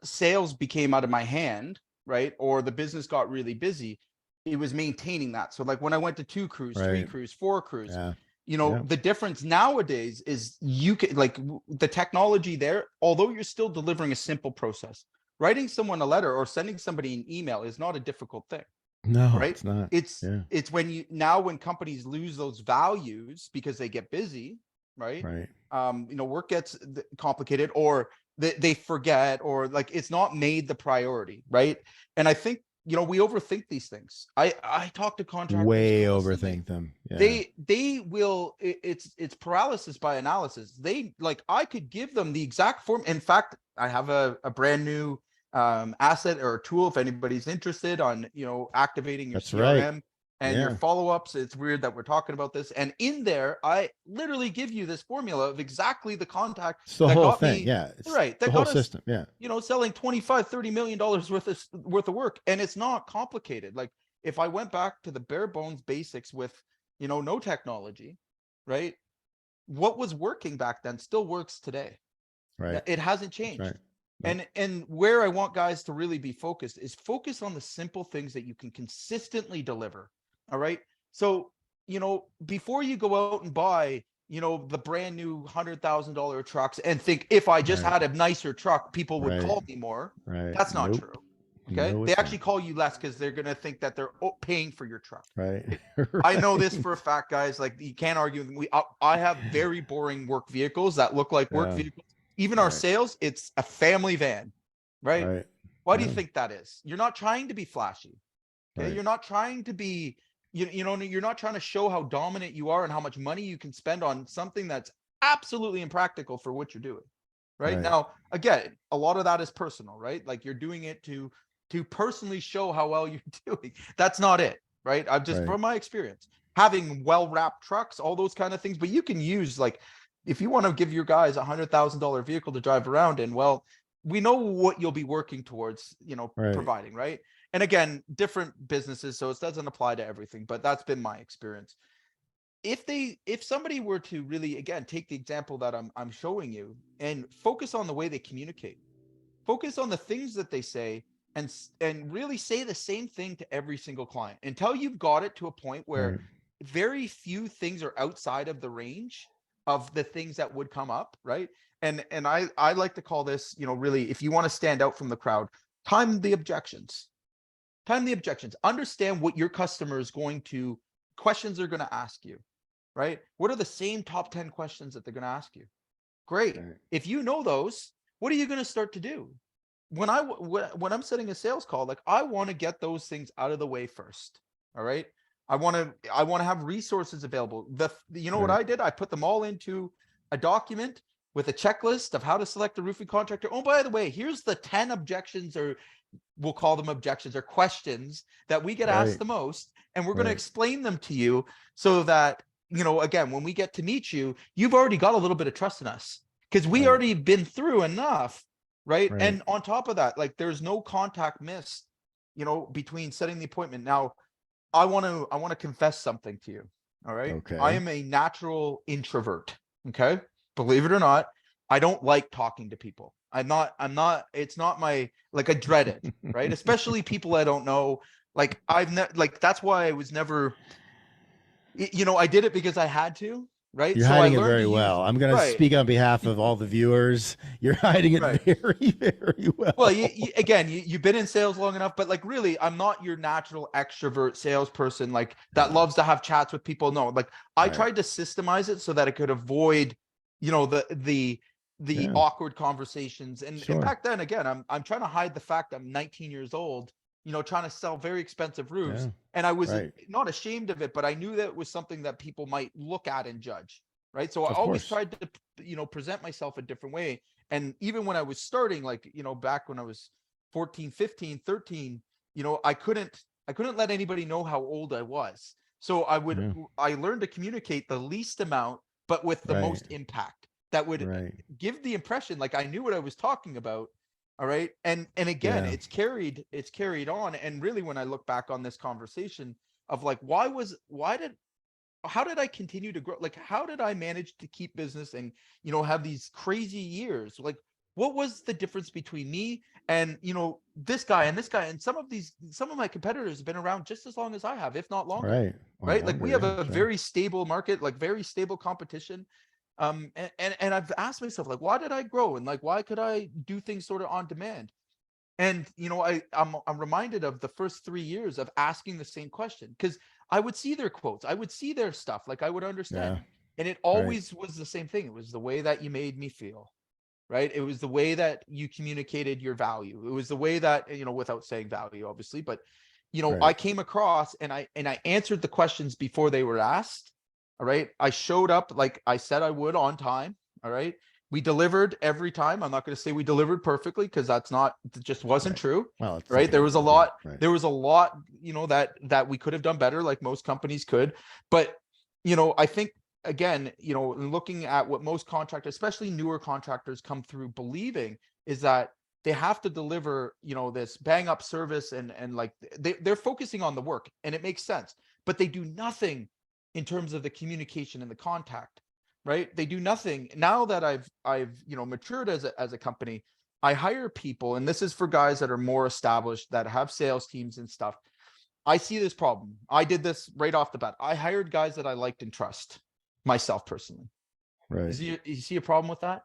sales became out of my hand, right, or the business got really busy, it was maintaining that. So like when I went to 2 crews, 3 Right. crews, 4 crews, Yeah. you know, Yeah. the difference nowadays is you can like the technology there, although you're still delivering a simple process. Writing someone a letter or sending somebody an email is not a difficult thing. No, right? it's not. It's Yeah. it's when when companies lose those values because they get busy, right? Right. Work gets complicated, or they forget, or like it's not made the priority, right? And I think we overthink these things. I talk to contractors Way constantly. overthink them. Yeah. They will it's paralysis by analysis. They like I could give them the exact form. In fact, I have a brand new asset or a tool if anybody's interested on activating your That's right. CRM and your Yeah. follow-ups. It's weird that we're talking about this, and in there I literally give you this formula of exactly the contact It's the that whole got thing. me Yeah. It's right, the that whole got us system. Yeah. selling 25-30 million dollars worth of work. And it's not complicated. Like if I went back to the bare bones basics with no technology, right, what was working back then still works today. Right. It hasn't That's changed. right. Nope. And where I want guys to really be focused is focus on the simple things that you can consistently deliver. All right. So, before you go out and buy, the brand new $100,000 trucks and think if I just Right. had a nicer truck, people would Right. call me more. Right. That's not Nope. true. Okay. No, They it's actually not. call you less because they're going to think that they're paying for your truck. Right. I know this Right. for a fact, guys. Like you can't argue with me. I have very boring work vehicles that look like work Yeah. vehicles. Even our Right. sales, it's a family van, right? Right. Why do you Yeah. think that is? You're not trying to be flashy. Okay. Right. You're not trying to be, you're not trying to show how dominant you are and how much money you can spend on something that's absolutely impractical for what you're doing. Right. Right. Now, again, a lot of that is personal, right? Like you're doing it to personally show how well you're doing. That's not it. Right. I've just, Right. from my experience, having well-wrapped trucks, all those kind of things, but you can use like, if you want to give your guys $100,000 vehicle to drive around in, well, we know what you'll be working towards, Right. providing, right? And again, different businesses, so it doesn't apply to everything, but that's been my experience. If somebody were to really, again, take the example that I'm showing you and focus on the way they communicate, focus on the things that they say, and really say the same thing to every single client until you've got it to a point where Right. very few things are outside of the range of the things that would come up, right? And I like to call this, really, if you want to stand out from the crowd, time the objections. Time the objections. Understand what your customer is questions they're going to ask you, right? What are the same top 10 questions that they're going to ask you? Great. Right. If you know those, what are you going to start to do? When I'm setting a sales call, like I want to get those things out of the way first. All right. I want to have resources available. What Right. I did? I put them all into a document with a checklist of how to select a roofing contractor. Oh, by the way, here's the 10 objections, or we'll call them objections or questions that we get asked Right. the most. And we're going to Right. explain them to you so that, again, when we get to meet you, you've already got a little bit of trust in us because we Right. already been through enough. Right. Right. And on top of that, like there's no contact missed, between setting the appointment. Now, I want to confess something to you. All right. Okay. I am a natural introvert. Okay. Believe it or not, I don't like talking to people. It's not my, like, I dread it. Right. Especially people I don't know. Like that's why I was never, I did it because I had to. Right. You're So I hiding it learned very to use, well. I'm going to right. speak on behalf of all the viewers. You're hiding it Right. very, very well. Well, you've been in sales long enough, but like really, I'm not your natural extrovert salesperson like that loves to have chats with people. No, like I Right. tried to systemize it so that I could avoid, the Yeah. awkward conversations. And Sure. back then, again, I'm trying to hide the fact I'm 19 years old, trying to sell very expensive roofs. Yeah. And I was Right. not ashamed of it, but I knew that it was something that people might look at and judge. Right. So I Of always course. tried to, present myself a different way. And even when I was starting, like, back when I was 14, 15, 13, I couldn't let anybody know how old I was. So Yeah. I learned to communicate the least amount, but with the most Right. impact that would Right. give the impression like I knew what I was talking about. All right. And again, Yeah. it's carried on. And really, when I look back on this conversation of like, how did I continue to grow? Like, how did I manage to keep business and, have these crazy years? Like, what was the difference between me and, this guy and this guy? And some of my competitors have been around just as long as I have, if not longer. Right. Or Right. Like we longer, have yeah, a sure. very stable market, like very stable competition. And I've asked myself, like, why did I grow? And like, why could I do things sort of on demand? And I'm reminded of the first 3 years of asking the same question, because I would see their quotes, I would see their stuff, like I would understand. Yeah. And it Right. always was the same thing. It was the way that you made me feel, right? It was the way that you communicated your value. It was the way that, without saying value, obviously, but I Right. came across and I answered the questions before they were asked. All right. I showed up like I said I would, on time. All right. We delivered every time. I'm not going to say we delivered perfectly, because it just wasn't Right. true. Well, it's Right. There was a yeah, lot, right. that we could have done better, like most companies could. But, I think, again, looking at what most contractors, especially newer contractors, come through believing is that they have to deliver, this bang up service, and like they're focusing on the work, and it makes sense, but they do nothing in terms of the communication and the contact, right? They do nothing. Now that I've matured as a company, I hire people, and this is for guys that are more established, that have sales teams and stuff. I see this problem. I did this right off the bat. I hired guys that I liked and trust, myself personally. Right. You see a problem with that?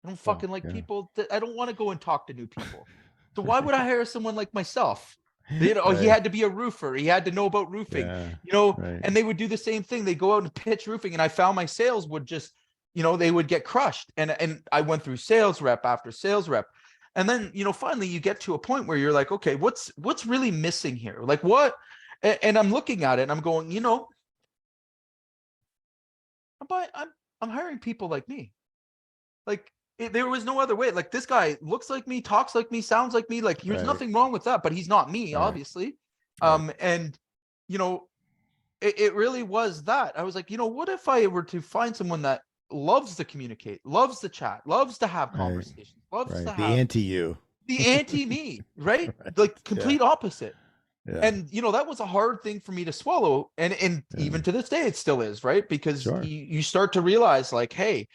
I don't Well, fucking like yeah. people I don't want to go and talk to new people. So why would I hire someone like myself? He Right. had to be a roofer. He had to know about roofing, Yeah. Right. and they would do the same thing. They go out and pitch roofing, and I found my sales would just, they would get crushed. And I went through sales rep after sales rep. And then, finally you get to a point where you're like, okay, what's really missing here? Like what? And I'm looking at it and I'm going, I'm hiring people like me. Like there was no other way. Like this guy looks like me, talks like me, sounds like me. Like there's Right. nothing wrong with that, but he's not me, Right. obviously. Right. And it really was that. I was like, what if I were to find someone that loves to communicate, loves to chat, loves to have Right. conversations, loves to Right. The have anti-you. the anti-me, right? Right. Like complete opposite. Yeah. And that was a hard thing for me to swallow. And Yeah. even to this day, it still is, right? Because Sure. you start to realize, like, hey,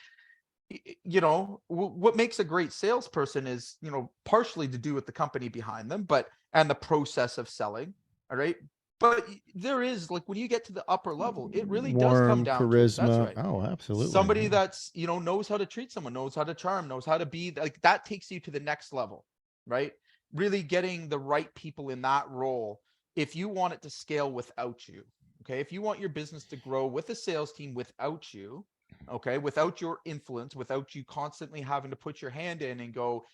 what makes a great salesperson is, partially to do with the company behind them, and the process of selling. All right. But there is, like, when you get to the upper level, it really does come Warm down to, that's charisma. right, Oh, absolutely. somebody Yeah. that's, knows how to treat someone, knows how to charm, knows how to be like, that takes you to the next level, right? Really getting the right people in that role. If you want it to scale without you, okay, if you want your business to grow with a sales team without you, okay, without your influence, without you constantly having to put your hand in and go,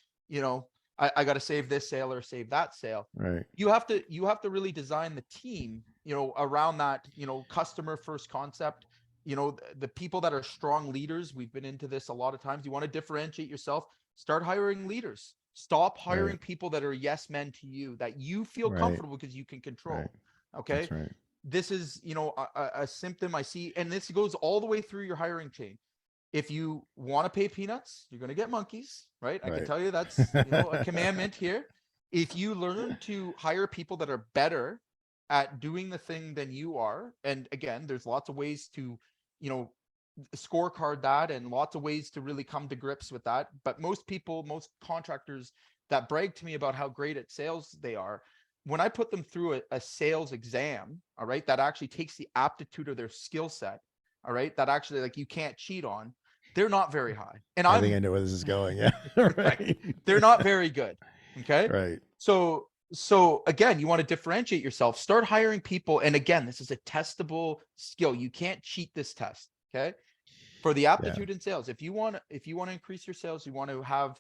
I got to save this sale or save that sale. Right. You have to really design the team, around that, customer first concept. The people that are strong leaders, we've been into this a lot of times. You want to differentiate yourself, start hiring leaders. Stop hiring Right. people that are yes men to you, that you feel Right. comfortable because you can control. Right. Okay. That's right. This is, a symptom I see, and this goes all the way through your hiring chain. If you want to pay peanuts, you're going to get monkeys, right? I can Right. tell you that's, a commandment here. If you learn to hire people that are better at doing the thing than you are, and again, there's lots of ways to, scorecard that, and lots of ways to really come to grips with that. But most contractors that brag to me about how great at sales they are, when I put them through a sales exam, all right, that actually takes the aptitude of their skill set, all right, that actually, like, you can't cheat on, they're not very high. And I think I know where this is going. Yeah. Right. right, they're not very good. Okay. Right. So again, you want to differentiate yourself, start hiring people. And again, this is a testable skill. You can't cheat this test. Okay. For the aptitude in sales, if you want to increase your sales, you want to have,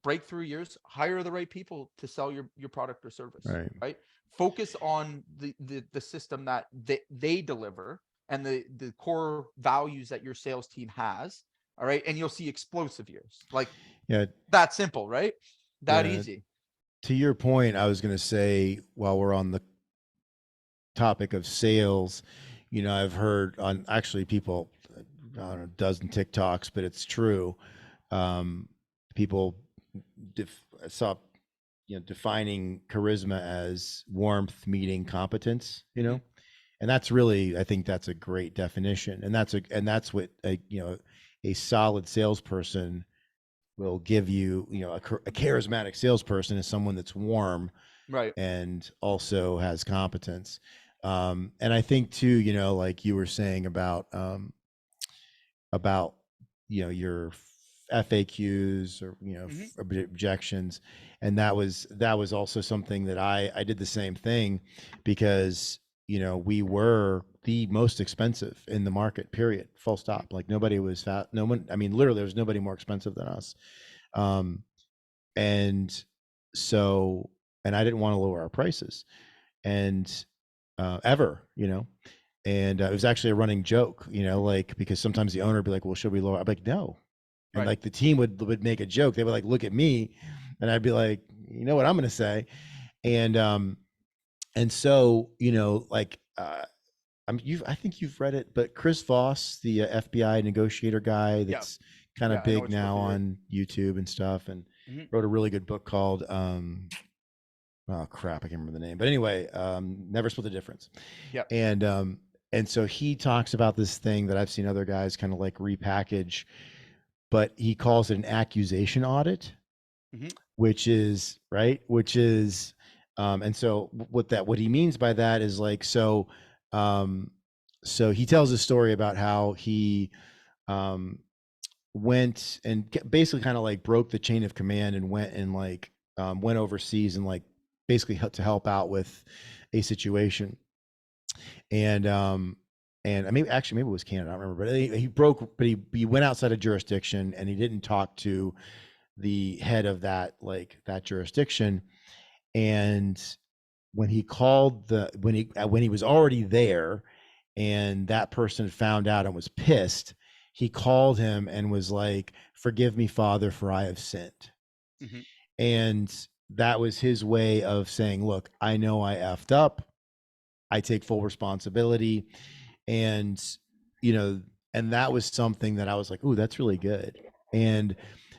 breakthrough years, hire the right people to sell your product or service. Right. Focus on the system that they deliver, and the core values that your sales team has. All right. And you'll see explosive years. Like, Yeah. that simple, right? That Yeah. easy. To your point, I was going to say, while we're on the topic of sales, I've heard on actually people, I don't know, a dozen TikToks, but it's true. People saw, defining charisma as warmth meeting competence, and that's really, I think that's a great definition. And that's what a solid salesperson will give you. A charismatic salesperson is someone that's warm, Right. and also has competence. And I think too, like you were saying about your FAQs or objections, and that was also something that I did the same thing, because we were the most expensive in the market, period, full stop. Like nobody was no one, I mean literally there was nobody more expensive than us. And so, and I didn't want to lower our prices, and ever, and it was actually a running joke, like, because sometimes the owner would be like, well, should we lower? I'm like, no. And Right. like the team would make a joke. They would like look at me, and I'd be like, you know what I'm going to say. And so, like, I think you've read it, but Chris Voss, the FBI negotiator guy that's kind Yeah, of I know big which now book you read. on YouTube and stuff, and Mhm. wrote a really good book called, oh crap, I can't remember the name, but anyway, Never Split the Difference. Yep. And so he talks about this thing that I've seen other guys kind of like repackage, but he calls it an accusation audit, Mhm. which is right, and so what he means by that is like, so he tells a story about how he went and basically kind of like broke the chain of command and went and like went overseas and like basically to help out with a situation. And I mean, actually maybe it was Canada, I don't remember, but he went outside of jurisdiction, and he didn't talk to the head of that jurisdiction. And when he called when he was already there, and that person found out and was pissed, he called him and was like, "Forgive me, Father, for I have sinned." Mhm. And that was his way of saying, "Look, I know I effed up. I take full responsibility." And and that was something that I was like, "Ooh, that's really good." And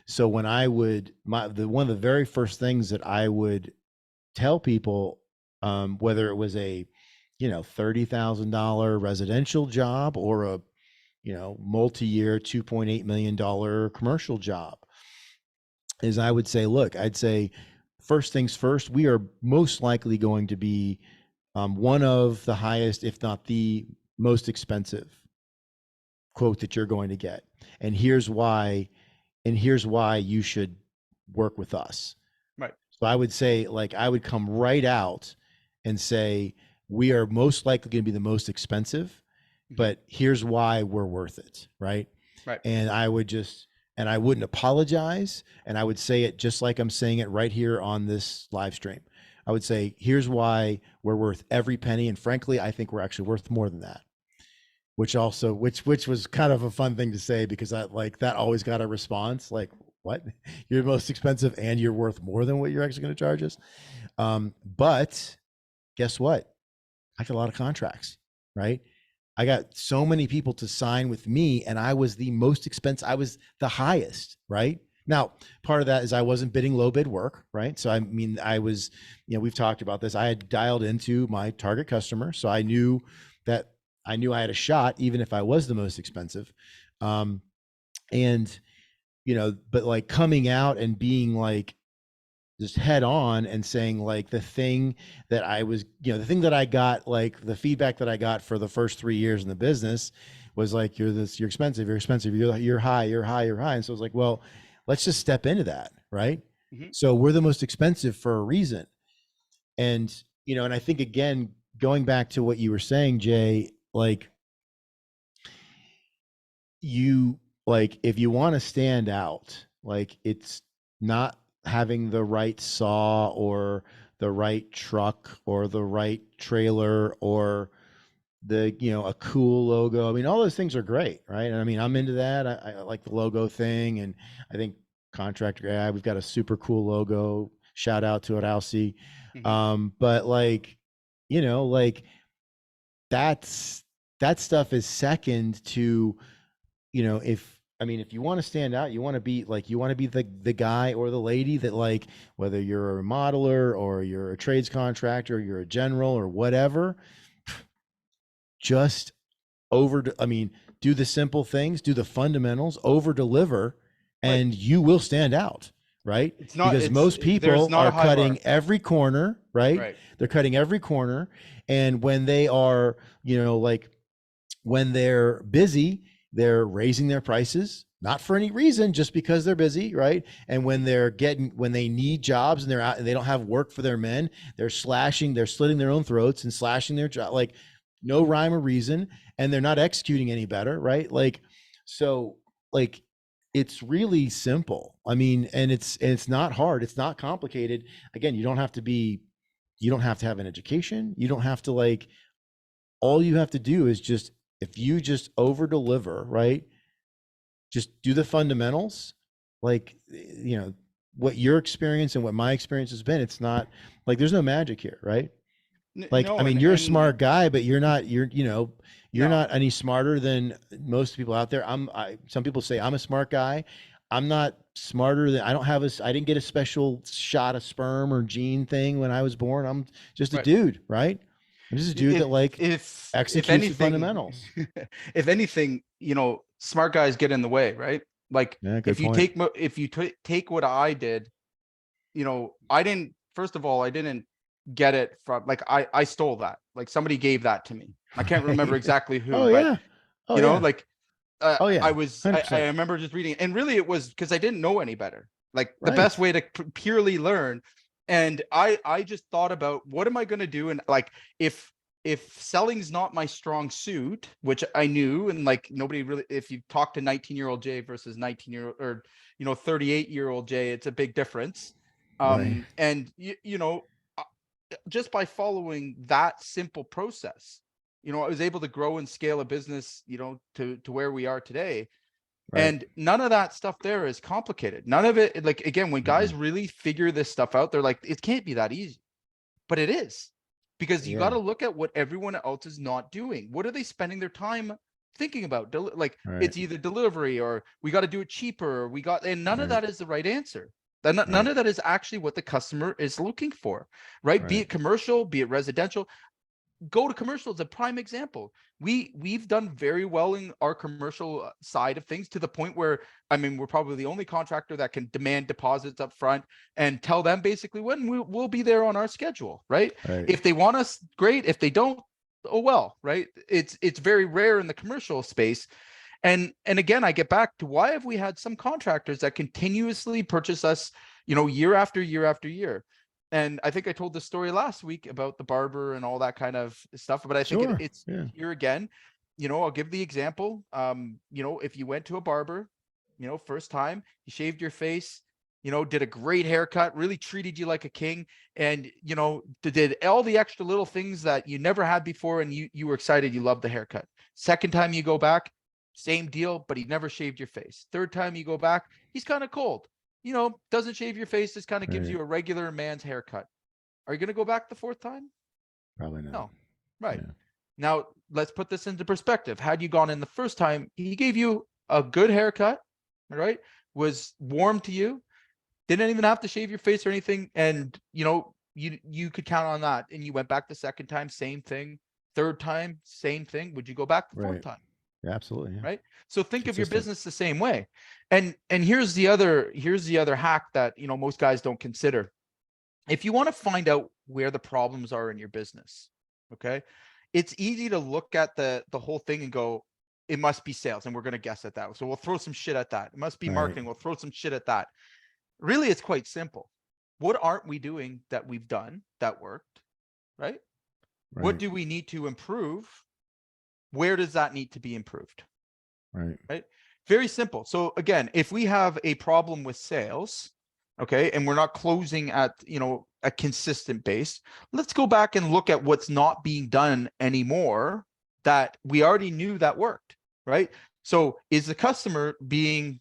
so when I would one of the very first things that I would tell people, whether it was a $30,000 residential job or a multi-year $2.8 million commercial job, is I would say, look, I'd say, first things first, we are most likely going to be one of the highest, if not the most expensive quote that you're going to get, and here's why you should work with us. Right. So I would say, like, I would come right out and say, we are most likely going to be the most expensive, but here's why we're worth it. Right. Right. And I wouldn't apologize. And I would say it just like I'm saying it right here on this live stream. I would say, here's why we're worth every penny. And frankly, I think we're actually worth more than that, which was kind of a fun thing to say, because that always got a response like, what? You're most expensive and you're worth more than what you're actually going to charge us. But guess what? I got a lot of contracts, right? I got so many people to sign with me, and I was the most expensive. I was the highest, right? Now, part of that is I wasn't bidding low bid work, right? So, I mean, I was, we've talked about this. I had dialed into my target customer. So I knew I had a shot, even if I was the most expensive. And, but like coming out and being like, just head on and saying, like, the thing that I was, the thing that I got, like the feedback that I got for the first 3 years in the business was like, you're expensive, you're high. And so I was like, well, let's just step into that. Right. So we're the most expensive for a reason. And, and I think, again, going back to what you were saying, Jay, like, if you want to stand out, like, it's not having the right saw or the right truck or the right trailer or a cool logo. I mean, all those things are great, right? And I mean, I'm into that. I like the logo thing, and I think Contractor Guy, we've got a super cool logo. Shout out to it, Alcy. But like, like, that stuff is second to, if you want to stand out, you want to be the guy or the lady that, like, whether you're a modeler or you're a trades contractor, or you're a general or whatever, just do the simple things, do the fundamentals, over deliver, and you will stand out. Right. Because most people are cutting every corner, right? They're cutting every corner. And when they are, when they're busy, they're raising their prices, not for any reason, just because they're busy, right? And when they need jobs and they're out and they don't have work for their men, they're slitting their own throats and slashing their job, like no rhyme or reason, and they're not executing any better, right? Like, so like it's really simple. I mean, and it's not hard. It's not complicated. Again, you don't have to have an education. You don't have to like, all you have to do is just, if you just over deliver, right? Just do the fundamentals, like, what your experience and what my experience has been. It's not like there's no magic here, right? Like, No, I mean, and you're a smart guy, but you're not no. not any smarter than most people out there. Some people say I'm a smart guy. I'm not smarter than, I didn't get a special shot of sperm or gene thing when I was born. I'm just a Right. dude, right? I'm just a dude that like if executes the anything, fundamentals. if anything, smart guys get in the way, right? Like Yeah, good if you point. take what I did, I didn't, first of all, I didn't get it from, like, I stole that. Like somebody gave that to me. I can't remember exactly who, Oh but yeah. Oh yeah. like Oh yeah. I 100%. remember just reading, and really it was because I didn't know any better. Like the Right. best way to purely learn. And I just thought about, what am I going to do? And like, if selling's not my strong suit, which I knew, and like nobody really, if you talk to 19-year-old Jay versus 19-year-old or 38-year-old Jay, it's a big difference. Right. And uh, just by following that simple process, I was able to grow and scale a business, to where we are today. Right. And none of that stuff there is complicated. None of it, like, again, when guys really figure this stuff out, they're like, it can't be that easy, but it is, because you got to look at what everyone else is not doing. What are they spending their time thinking about? Like, Right. it's either delivery, or we got to do it cheaper, or and none of Right. that is the right answer. None of that is actually what the customer is looking for, right? Be Right. it commercial, be it residential. Go to commercial is a prime example. We've done very well in our commercial side of things, to the point where, I mean, we're probably the only contractor that can demand deposits up front and tell them basically when we'll be there on our schedule, right? Right. If they want us, great. If they don't, oh well, right? It's very rare in the commercial space. And again, I get back to, why have we had some contractors that continuously purchase us, year after year after year? And I think I told the story last week about the barber and all that kind of stuff, but I think Sure. it's Yeah. here again. I'll give the example. If you went to a barber, first time, he shaved your face, did a great haircut, really treated you like a king, and did all the extra little things that you never had before, and you were excited, you loved the haircut. Second time you go back, same deal, but he never shaved your face. Third time you go back, he's kind of cold. Doesn't shave your face, just kind of gives Right. you a regular man's haircut. Are you going to go back the fourth time? Probably not. No. Right. Yeah. Now, let's put this into perspective. Had you gone in the first time, he gave you a good haircut, right? Was warm to you, didn't even have to shave your face or anything. And, you could count on that. And you went back the second time, same thing. Third time, same thing. Would you go back the fourth Right. time? Yeah, absolutely. Yeah. Right. So think of your Consistent. business the same way. And here's the other hack that, most guys don't consider. If you want to find out where the problems are in your business, okay, it's easy to look at the whole thing and go, it must be sales, and we're going to guess at that. So we'll throw some shit at that. It must be Right. marketing. We'll throw some shit at that. Really, it's quite simple. What aren't we doing that we've done that worked? Right. What Right. do we need to improve? Where does that need to be improved? Right. Right. Very simple. So again, if we have a problem with sales, okay, and we're not closing at, a consistent base, let's go back and look at what's not being done anymore that we already knew that worked, right? So is the customer being,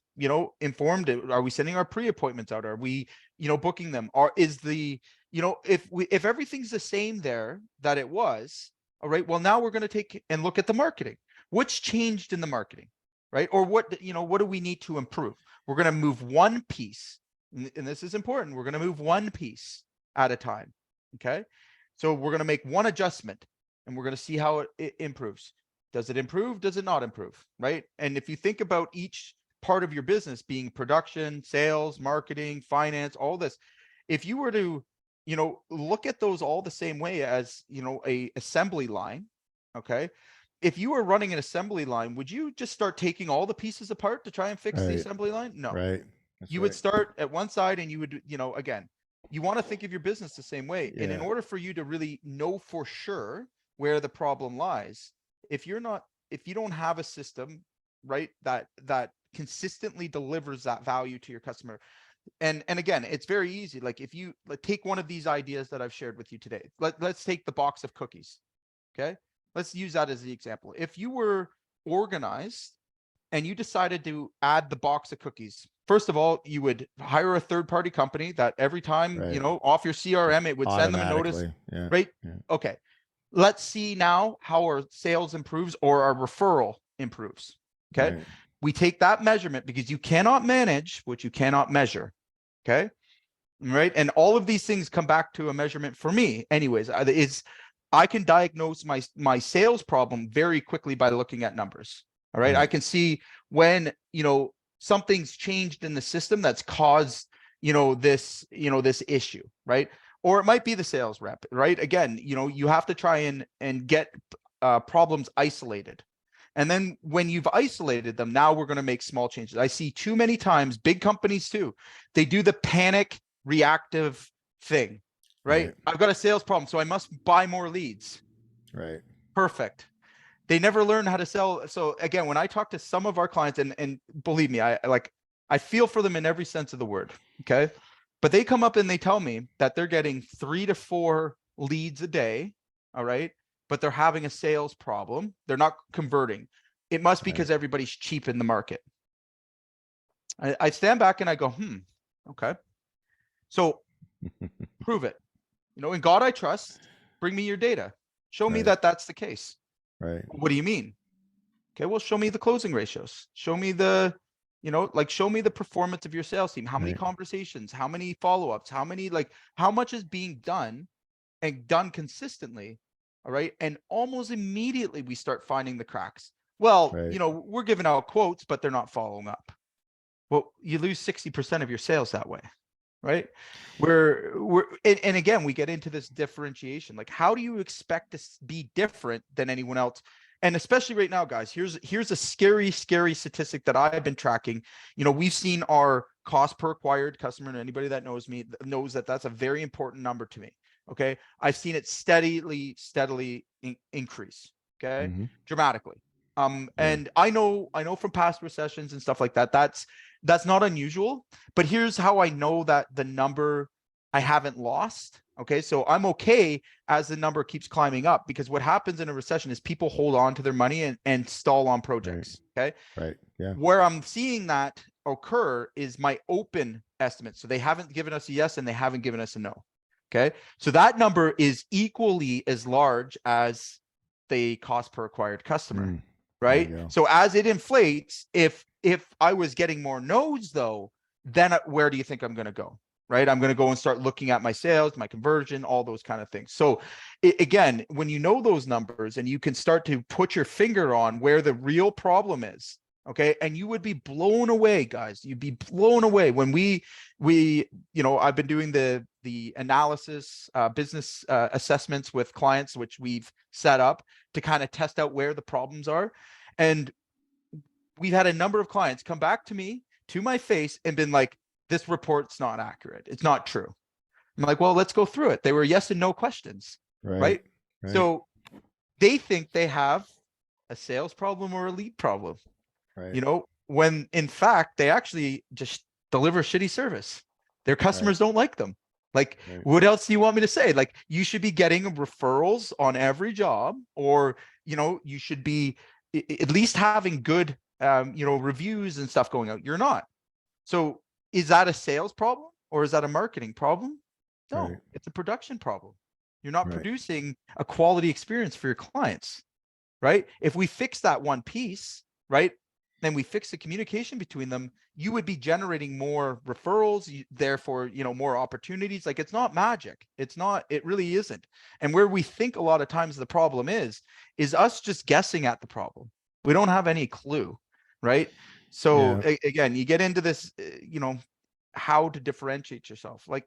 informed? Are we sending our pre-appointments out? Are we, booking them? Or is the, if everything's the same there that it was, all right, well, now we're going to take and look at the marketing. What's changed in the marketing, right? Or what do we need to improve? We're going to move one piece, and this is important. We're going to move one piece at a time. Okay. So we're going to make one adjustment, and we're going to see how it improves. Does it improve? Does it not improve? Right. And if you think about each part of your business being production, sales, marketing, finance, all this, if you were to, look at those all the same way as, a assembly line, okay, if you were running an assembly line, would you just start taking all the pieces apart to try and fix the Right. assembly line? No. Right. That's You right. would start at one side and you would, again, you want to think of your business the same way. And in Yeah. order for you to really know for sure where the problem lies, if you don't have a system, right, that consistently delivers that value to your customer. And again, it's very easy. Like if you take one of these ideas that I've shared with you today, let's take the box of cookies. Okay. Let's use that as the example. If you were organized and you decided to add the box of cookies, first of all, you would hire a third-party company that every time, Right. off your CRM, it would send them a notice, Automatically. Yeah. right? Yeah. Okay. Let's see now how our sales improves or our referral improves. Okay. Right. We take that measurement because you cannot manage what you cannot measure. Okay. Right. And all of these things come back to a measurement for me anyways, is I can diagnose my sales problem very quickly by looking at numbers. All right. Right. I can see when, something's changed in the system that's caused, this issue, right? Or it might be the sales rep, right? Again, you have to try and get problems isolated. And then when you've isolated them, now we're going to make small changes. I see too many times, big companies too, they do the panic reactive thing, right? Right. I've got a sales problem, so I must buy more leads. Right. Perfect. They never learn how to sell. So again, when I talk to some of our clients, and believe me, I feel for them in every sense of the word. Okay. But they come up and they tell me that they're getting 3 to 4 leads a day. All right. But they're having a sales problem. They're not converting. It must be Right. because everybody's cheap in the market. I stand back and I go, okay. So prove it. In God I trust. Bring me your data. Show me Right. that that's the case. Right. What do you mean? Okay, well, show me the closing ratios. Show me the, show me the performance of your sales team. How many Right. conversations, how many follow-ups, how much is being done and done consistently. All right. And almost immediately we start finding the cracks. Well, Right. we're giving out quotes, but they're not following up. Well, you lose 60% of your sales that way. Right. And again, we get into this differentiation. Like, how do you expect to be different than anyone else? And especially right now, guys, here's a scary statistic that I've been tracking. We've seen our cost per acquired customer, and anybody that knows me knows that that's a very important number to me. Okay. I've seen it steadily increase. Okay. Mm-hmm. Dramatically. And I know from past recessions and stuff like that, that's not unusual, but here's how I know that the number I haven't lost. Okay. So I'm okay as the number keeps climbing up, because what happens in a recession is people hold on to their money and stall on projects. Right. Okay. Right. Yeah. Where I'm seeing that occur is my open estimate. So they haven't given us a yes and they haven't given us a no. Okay. So that number is equally as large as the cost per acquired customer. Mm. Right. There you go. So as it inflates, if I was getting more no's though, then where do you think I'm going to go? Right. I'm going to go and start looking at my sales, my conversion, all those kind of things. So again, when you know those numbers and you can start to put your finger on where the real problem is. Okay. And you would be blown away, guys. You'd be blown away when we, I've been doing the analysis, business assessments with clients, which we've set up to kind of test out where the problems are. And we've had a number of clients come back to me, to my face, and been like, this report's not accurate. It's not true. I'm like, well, let's go through it. They were yes and no questions, right? So they think they have a sales problem or a lead problem, Right. when in fact, they actually just deliver shitty service. Their customers don't like them. Like, Right. what else do you want me to say? Like, you should be getting referrals on every job, or, you should be at least having good, reviews and stuff going out. You're not. So is that a sales problem or is that a marketing problem? No, Right. it's a production problem. You're not Right. producing a quality experience for your clients, right? If we fix that one piece, right, then we fix the communication between them, you would be generating more referrals, therefore, more opportunities. Like, it's not magic. It really isn't. And where we think a lot of times the problem is us just guessing at the problem. We don't have any clue, right? So again, you get into this, how to differentiate yourself. Like,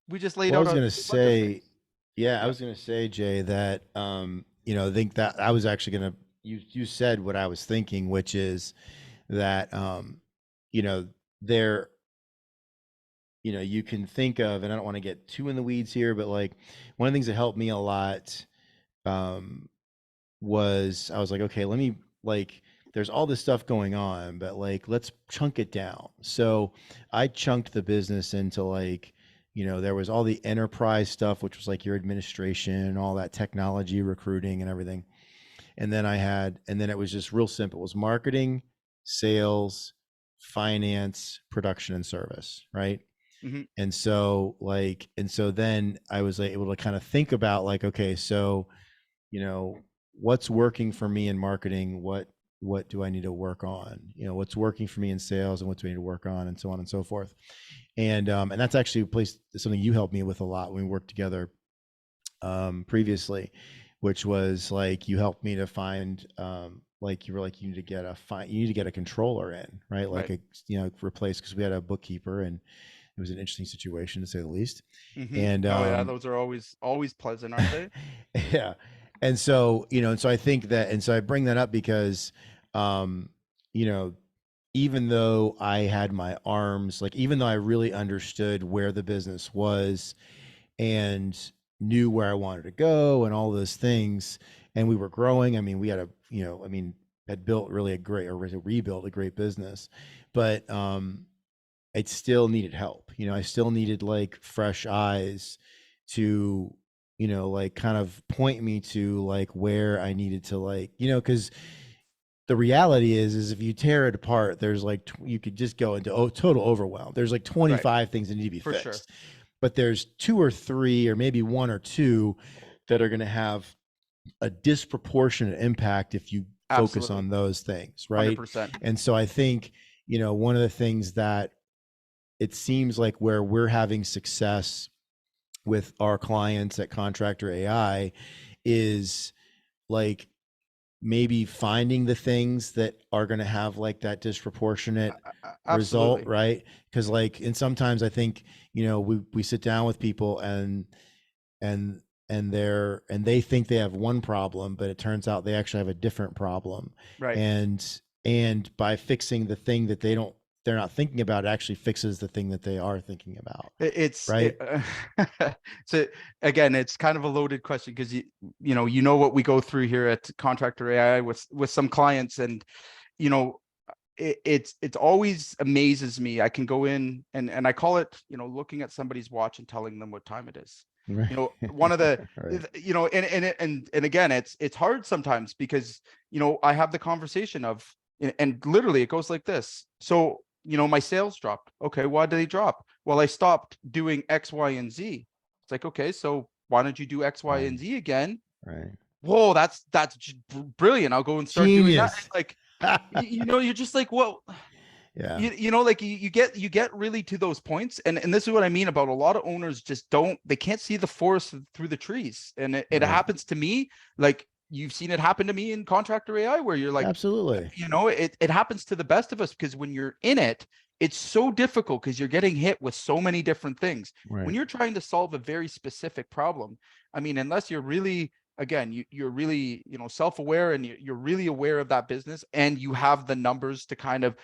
we just laid Well, I out was a gonna bunch of say, things. I Yeah. was gonna say, Jay, that I think that I was actually going to, you said what I was thinking, which is that, you know, there, you can think of, and I don't want to get too in the weeds here, but like one of the things that helped me a lot, um, was I was like, okay, let me like, there's all this stuff going on, but like, let's chunk it down. So I chunked the business into like, there was all the enterprise stuff, which was like your administration, all that technology, recruiting and everything. And then it was just real simple. It was marketing, sales, finance, production, and service, right? Mhm. And so then I was like, able to kind of think about like, okay, so, what's working for me in marketing? What do I need to work on? What's working for me in sales, and what do I need to work on, and so on and so forth. And that's actually a place, something you helped me with a lot when we worked together, previously, which was like you helped me to find, like you were like, you need to get a controller in, right? Like Right. replace, because we had a bookkeeper, and it was an interesting situation to say the least. Mhm. And Oh yeah, those are always pleasant, aren't they? yeah. And so I think that, and so I bring that up because, um, you know, even though I had my arms, like, even though I really understood where the business was and knew where I wanted to go and all those things, and we were growing. I mean, we had had built really a great, or rebuilt a great business, but, it still needed help. I still needed like fresh eyes to, like kind of point me to like where I needed to, like, because the reality is if you tear it apart, there's like, you could just go into total overwhelm. There's like Right. 25 things that need to be For sure. fixed, but there's two or three, or maybe one or two that are going to have a disproportionate impact if you focus Absolutely. on those things. Right. 100%. And so I think, one of the things that it seems like where we're having success with our clients at Contractor AI is like maybe finding the things that are going to have like that disproportionate result, Absolutely. right? Because like, and sometimes I think, we sit down with people, and and they think they have one problem, but it turns out they actually have a different problem. Right. And by fixing the thing that they're not thinking about, it actually fixes the thing that they are thinking about, It's right? so again, it's kind of a loaded question because you know what we go through here at Contractor AI with some clients, and you know it's always amazes me. I can go in and I call it, looking at somebody's watch and telling them what time it is. Right. One of the Right. and again, it's hard sometimes because I have the conversation of, and literally it goes like this. So my sales dropped. Okay, why did they drop? Well, I stopped doing X, Y, and Z. It's like, okay, so why don't you do X, Y, Right. and Z again? Right. Whoa, that's brilliant. I'll go and start doing that. Genius. Like, you're just like, well, Yeah. like you get really to those points, and this is what I mean about a lot of owners just they can't see the forest through the trees, and it Right. happens to me. Like, you've seen it happen to me in Contractor AI, where you're like, Absolutely. it happens to the best of us, because when you're in it, it's so difficult because you're getting hit with so many different things. When Right. you're trying to solve a very specific problem, I mean, unless you're really, again, you're really, self-aware, and you're really aware of that business, and you have the numbers to kind of,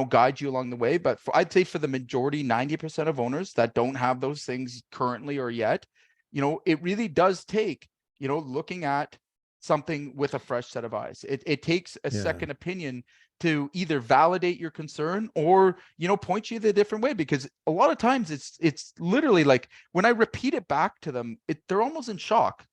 guide you along the way. But I'd say for the majority, 90% of owners that don't have those things currently or yet, it really does take, looking at something with a fresh set of eyes. It takes a Yeah. second opinion to either validate your concern or, point you the different way. Because a lot of times it's literally like, when I repeat it back to them, they're almost in shock.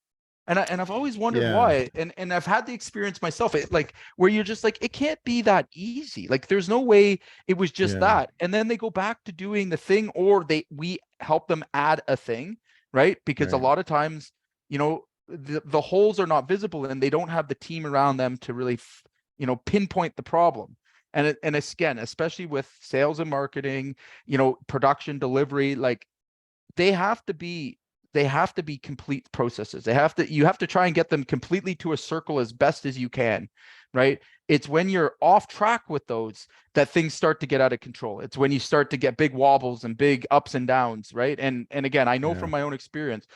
And I've always wondered Yeah. why. And I've had the experience myself, like, where you're just like, it can't be that easy. Like, there's no way it was just Yeah. that. And then they go back to doing the thing, or we help them add a thing, right? Because a Right. lot of times, the holes are not visible, and they don't have the team around them to really, pinpoint the problem. And again, especially with sales and marketing, production, delivery, like, they have to be complete processes. You have to try and get them completely to a circle as best as you can, right? It's when you're off track with those that things start to get out of control. It's when you start to get big wobbles and big ups and downs, right? And again, I know Yeah. from my own experience,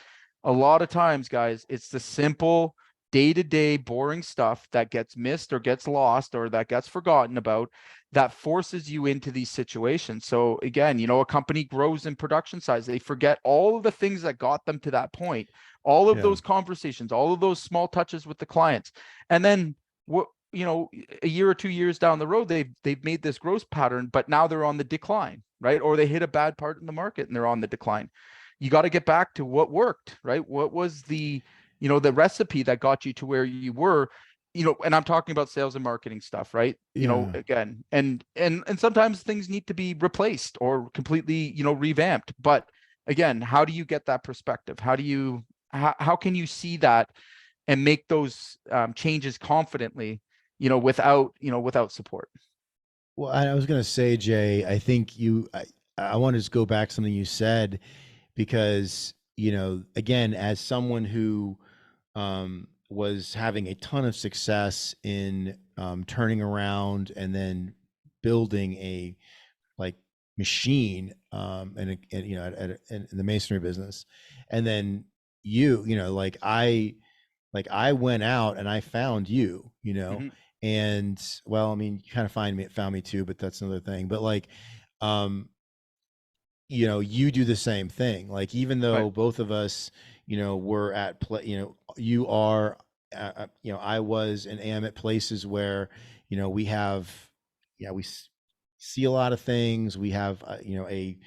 a lot of times, guys, it's the simple day-to-day boring stuff that gets missed or gets lost or that gets forgotten about, that forces you into these situations. So again, you know, a company grows in production size. They forget all of the things that got them to that point, all of Yeah. those conversations, all of those small touches with the clients. And then what, you know, a year or 2 years down the road, they've made this growth pattern, but now they're on the decline, right? Or they hit a bad part in the market and they're on the decline. You got to get back to what worked, right? What was the, you know, the recipe that got you to where you were, you know, and I'm talking about sales and marketing stuff, right? You know, Yeah. again, and sometimes things need to be replaced or completely, you know, revamped. But again, how do you get that perspective? How do you, how can you see that and make those changes confidently, you know, without support? Well, I was going to say, Jay, I think I want to just go back to something you said, because, you know, again, as someone who was having a ton of success in turning around and then building a like machine and you know in the masonry business, and then you know, like I went out and I found you, you know, Mm-hmm. and well, I mean, you kind of found me too, but that's another thing. But like, um, you know, you do the same thing. Like, even Right. though both of us, you know, were at play, you know, you are, you know, I was and am at places where, you know, we have, yeah, see a lot of things. We have, you know, a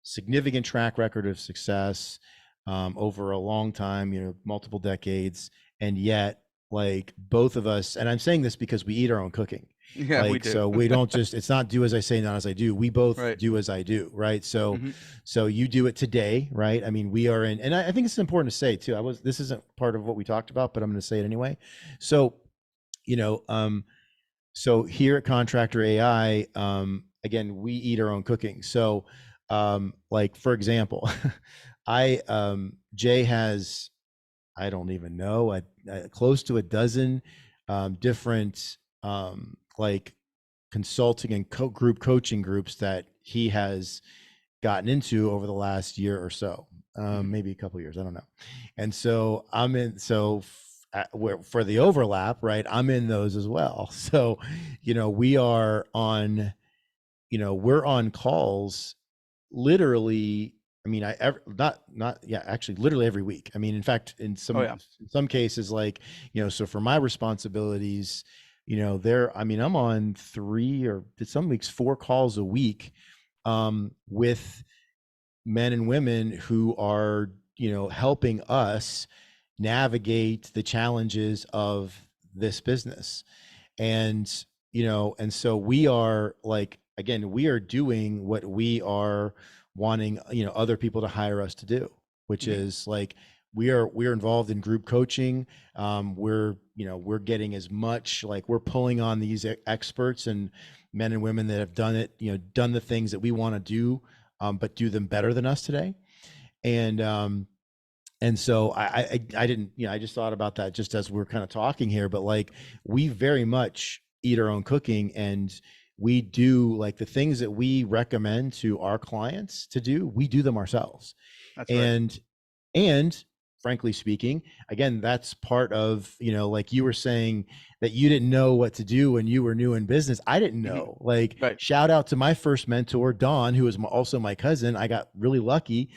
significant track record of success over a long time, you know, multiple decades. And yet, like, both of us, and I'm saying this because we eat our own cooking. Yeah, we Like, do. so we don't just, it's not do as I say, not as I do. We both Right. do as I do. Right. So, Mm-hmm. so you do it today, right? I mean, we are in, and I think it's important to say too, this isn't part of what we talked about, but I'm going to say it anyway. So, you know, so here at Contractor AI, again, we eat our own cooking. So, like, for example, Jay has, I don't even know, close to a dozen different like consulting and group coaching groups that he has gotten into over the last year or so, maybe a couple of years, I don't know. And so I'm in, so for the overlap, right, I'm in those as well. So, you know, we are on, you know, we're on calls literally, I mean, not yeah, actually literally every week. I mean, in fact, Oh yeah. in some cases, like, you know, so for my responsibilities, you know, I mean, I'm on 3 or some weeks 4 calls a week with men and women who are, you know, helping us navigate the challenges of this business. And, you know, and so we are, like, again, we are doing what we are wanting, you know, other people to hire us to do, which Mm-hmm. is like, we're involved in group coaching. We're, you know, we're getting as much, like, we're pulling on these experts and men and women that have done it, you know, done the things that we want to do, but do them better than us today. And so I didn't, you know, I just thought about that just as we're kind of talking here, but like, we very much eat our own cooking, and we do, like, the things that we recommend to our clients to do, we do them ourselves. That's right. And frankly speaking, again, that's part of, you know, like you were saying that you didn't know what to do when you were new in business. I didn't know. Like, Right. shout out to my first mentor, Don, who is also my cousin. I got really lucky.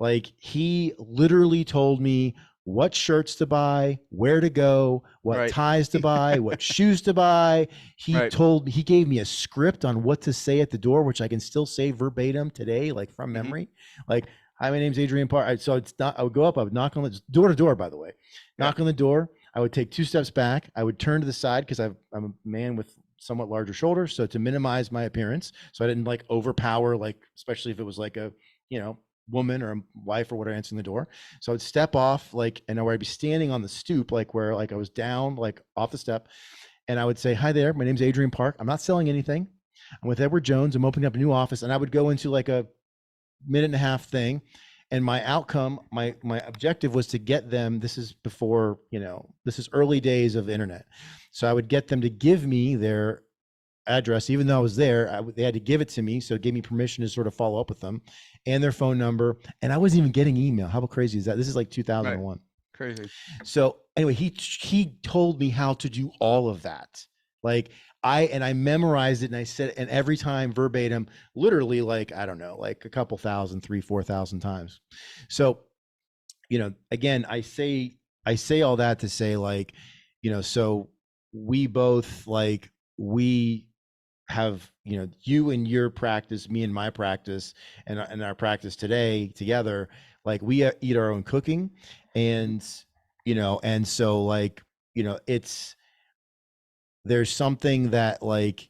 Like, he literally told me what shirts to buy, where to go, what Right. ties to buy, what shoes to buy. He gave me a script on what to say at the door, which I can still say verbatim today, like from memory. Like, hi, my name's Adrian Park. So it's not, I would go up, I would knock on the door to door, by the way, knock on the door. I would take 2 steps back. I would turn to the side because I'm a man with somewhat larger shoulders. So to minimize my appearance, so I didn't like overpower, like, especially if it was like a, you know, woman or a wife or whatever answering the door. So I'd step off, like, and where I'd be standing on the stoop, like where, like, I was down, like off the step. And I would say, hi there, my name's Adrian Park. I'm not selling anything. I'm with Edward Jones. I'm opening up a new office. And I would go into like a minute and a half thing. And my outcome, my objective was to get them, this is before, you know, this is early days of the internet. So I would get them to give me their address, even though I was there, they had to give it to me. So it gave me permission to sort of follow up with them, and their phone number. And I wasn't even getting email. How crazy is that? This is like 2001. Right. Crazy. So anyway, he told me how to do all of that. Like I memorized it and I said, and every time verbatim, literally like, I don't know, like a couple thousand, 4,000 times. So, again, I say all that to say like, so we both like, we have, you and your practice, me and my practice, and our practice today together, like we eat our own cooking. And, and so like, it's, there's something that like,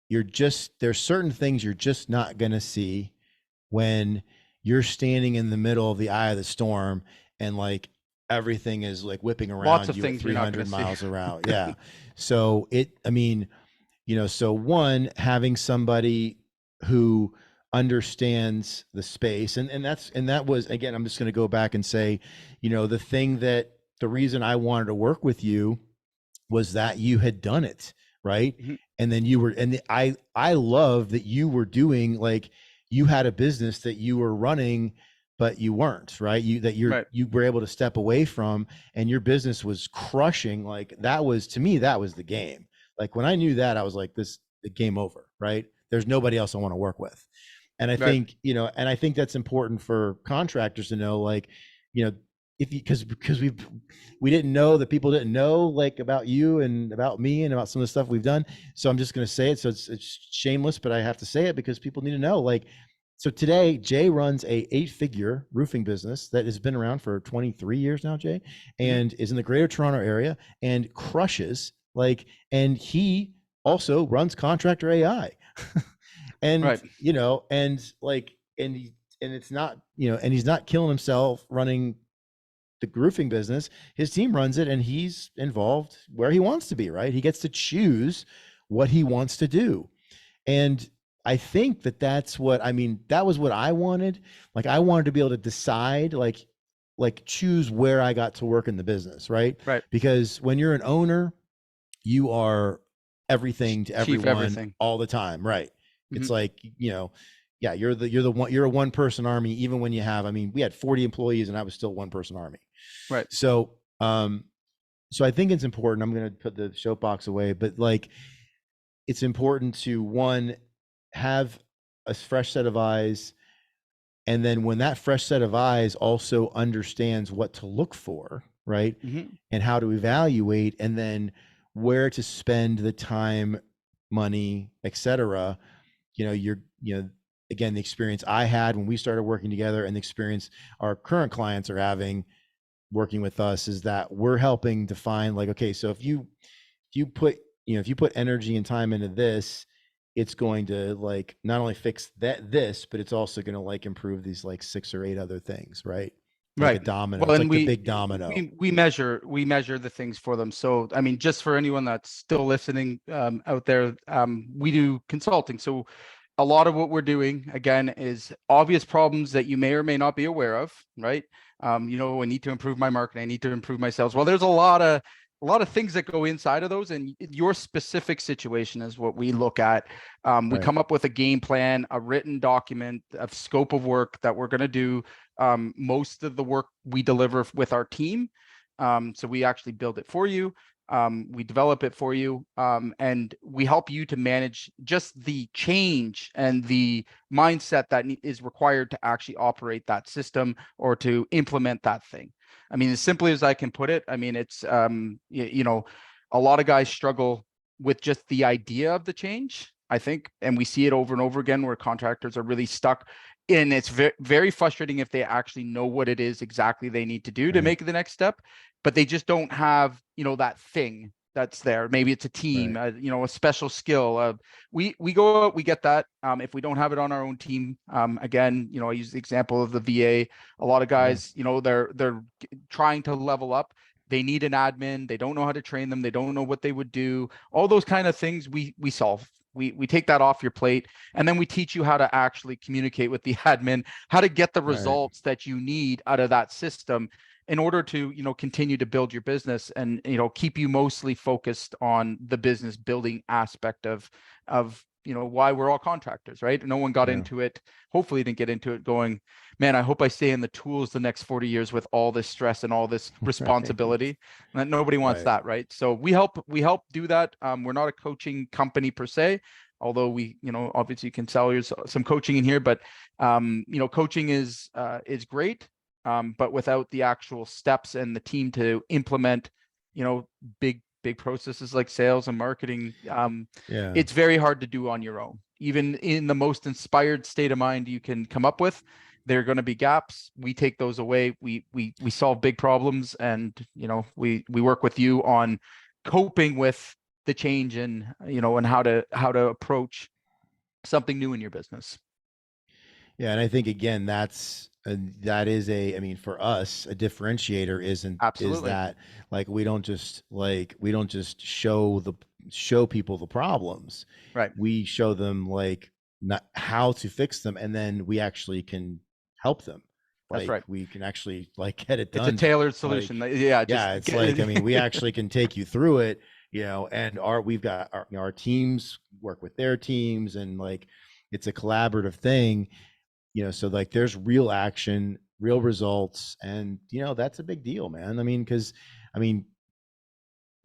there's certain things you're just not going to see when you're standing in the middle of the eye of the storm and like everything is like whipping Lots around of you at things you're not 300 gonna see. miles around. Yeah. So I mean, so one, having somebody who understands the space, and that was, again, I'm just going to go back and say, the reason I wanted to work with you was that you had done it, right? Mhm. And then I love that you were doing, like, you had a business that you were running, but you weren't, right? Right. You were able to step away from, and your business was crushing. Like, that was, to me, that was the game. Like, when I knew that, I was like, the game over, right? There's nobody else I want to work with. And I Right. think, and I think that's important for contractors to know, like, if you, because we didn't know that people didn't know, like, about you and about me and about some of the stuff we've done. So I'm just going to say it. So it's shameless, but I have to say it because people need to know. Like, so today, Jay runs a 8-figure roofing business that has been around for 23 years now, Jay, and is in the Greater Toronto area and crushes, like, and he also runs Contractor AI. And, Right. and like, and it's not, and he's not killing himself running the roofing business. His team runs it and he's involved where he wants to be, right? He gets to choose what he wants to do. And I think that's what, I mean, that was what I wanted. Like, I wanted to be able to decide, like choose where I got to work in the business, right? Right. Because when you're an owner, you are everything to Chief everyone everything. all the time, right? It's Mhm. like, yeah, you're a one person army, even when you have, I mean, we had 40 employees and I was still one person army. Right. So, so I think it's important. I'm going to put the soapbox away, but like, it's important to, one, have a fresh set of eyes. And then when that fresh set of eyes also understands what to look for, right? Mhm. And how to evaluate, and then where to spend the time, money, etc. Again, the experience I had when we started working together and the experience our current clients are having working with us is that we're helping define, like, okay, so if you put, if you put energy and time into this, it's going to, like, not only fix this, but it's also going to, like, improve these like 6 or 8 other things, right? Like a Right. domino. Well, It's and like the big domino. we measure the things for them. So, I mean, just for anyone that's still listening out there, we do consulting. So a lot of what we're doing, again, is obvious problems that you may or may not be aware of, right? I need to improve my marketing. I need to improve my sales. Well, there's a lot of things that go inside of those, and your specific situation is what we look at. We Right. come up with a game plan, a written document, a scope of work that we're going to do. Most of the work we deliver with our team. So we actually build it for you. We develop it for you, and we help you to manage just the change and the mindset that is required to actually operate that system or to implement that thing. I mean, as simply as I can put it, I mean, it's, a lot of guys struggle with just the idea of the change, I think, and we see it over and over again where contractors are really stuck. And it's very, very frustrating if they actually know what it is exactly they need to do to Right. make the next step, but they just don't have, that thing that's there. Maybe it's a team, Right. a special skill. We go out, we get that. If we don't have it on our own team, again, I use the example of the VA. A lot of Yeah. guys, they're trying to level up. They need an admin. They don't know how to train them. They don't know what they would do. All those kind of things we solve. We take that off your plate, and then we teach you how to actually communicate with the admin, how to get the Right. results that you need out of that system in order to, continue to build your business and, keep you mostly focused on the business building aspect of, why we're all contractors, right? No one got Yeah. into it, hopefully didn't get into it going, man, I hope I stay in the tools the next 40 years with all this stress and all this responsibility. And nobody wants that, right? So we help do that. We're not a coaching company per se, although we, obviously you can sell some coaching in here, but coaching is great. But without the actual steps and the team to implement, big processes like sales and marketing, Yeah. it's very hard to do on your own. Even in the most inspired state of mind you can come up with, there are going to be gaps. We take those away. We solve big problems, and we work with you on coping with the change and and how to approach something new in your business. Yeah, and I think again that is I mean, for us, a differentiator is Absolutely. that like we don't just show people the problems. Right. We show them like not how to fix them, and then we actually can help them. That's Like right. we can actually like get it done. It's a tailored solution. Like, yeah. It's like, I mean, we actually can take you through it, and we've got our teams work with their teams, and like it's a collaborative thing. So like there's real action, real results, and that's a big deal, man. I mean, because a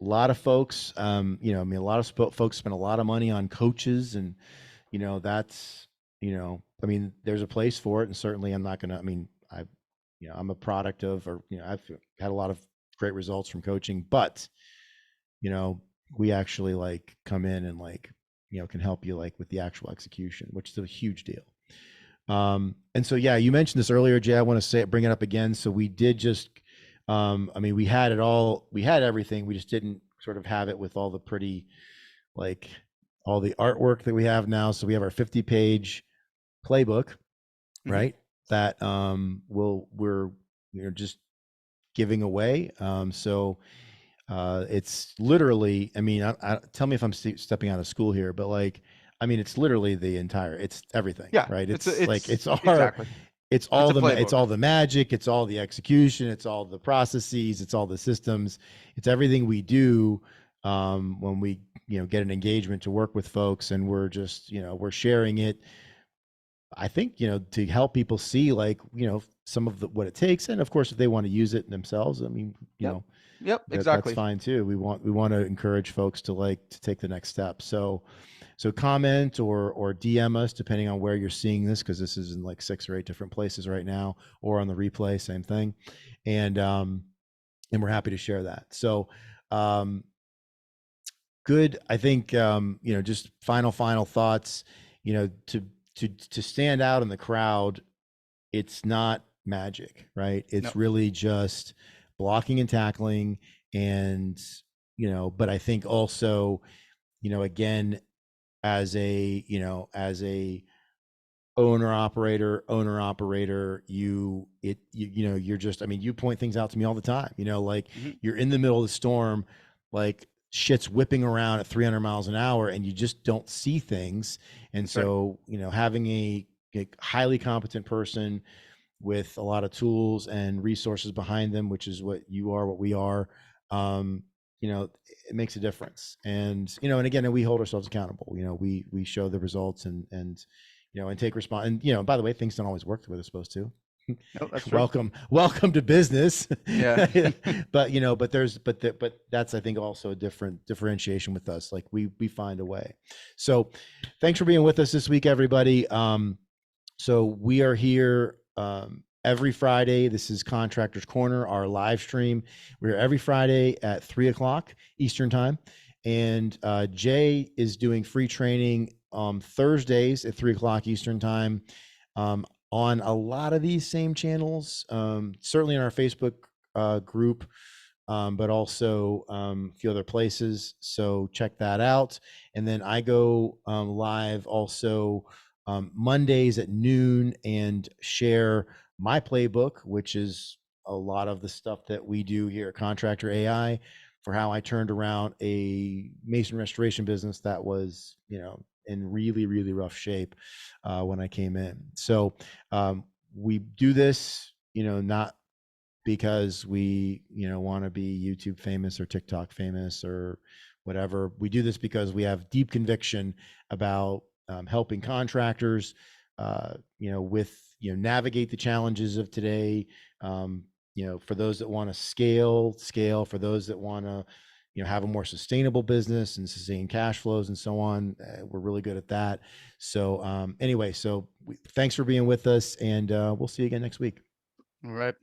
lot of folks, a lot of folks spend a lot of money on coaches, and that's, there's a place for it, and certainly I'm not gonna. I'm a product of, or I've had a lot of great results from coaching, but we actually like come in and like can help you like with the actual execution, which is a huge deal. And so, yeah, you mentioned this earlier, Jay. I want to bring it up again. So we did just, we had it all, we had everything. We just didn't sort of have it with all the pretty, like all the artwork that we have now. So we have our 50-page playbook, right? That, we're just giving away. It's literally, tell me if I'm stepping out of school here, but like, it's literally it's everything. Yeah, right. It's exactly. it's all the magic. It's all the execution. It's all the processes. It's all the systems. It's everything we do when we, get an engagement to work with folks, and we're just, we're sharing it. I think, to help people see like, some of what it takes. And of course, if they want to use it themselves, Yep, exactly. that's fine too. We want to encourage folks to take the next step. So comment or DM us depending on where you're seeing this, because this is in like 6 or 8 different places right now, or on the replay, same thing. And we're happy to share that. So good. I think just final thoughts. To stand out in the crowd, it's not magic, right? It's really just blocking and tackling, and but I think also, again, as a owner operator, you're just, you point things out to me all the time, like you're in the middle of the storm, like shit's whipping around at 300 miles an hour, and you just don't see things. And so, having a highly competent person with a lot of tools and resources behind them, which is what you are, what we are, it makes a difference. And, and again, we hold ourselves accountable. We show the results and take response. And, by the way, things don't always work the way they're supposed to. No, that's true. Welcome to business. Yeah. but that's, I think, also a different differentiation with us. Like we find a way. So thanks for being with us this week, everybody. So we are here every Friday. This is Contractors Corner, our live stream. We're every Friday at 3:00 Eastern time. And Jay is doing free training Thursdays at 3:00 Eastern time on a lot of these same channels, certainly in our Facebook group, but also a few other places. So check that out. And then I go live also Mondays at noon and share my playbook, which is a lot of the stuff that we do here at Contractor AI, for how I turned around a mason restoration business that was, in really, really rough shape when I came in. So we do this, not because we, want to be YouTube famous or TikTok famous or whatever. We do this because we have deep conviction about helping contractors, with, navigate the challenges of today. For those that want to scale, for those that want to, have a more sustainable business and sustain cash flows and so on. We're really good at that. So anyway, thanks for being with us, and we'll see you again next week. All right.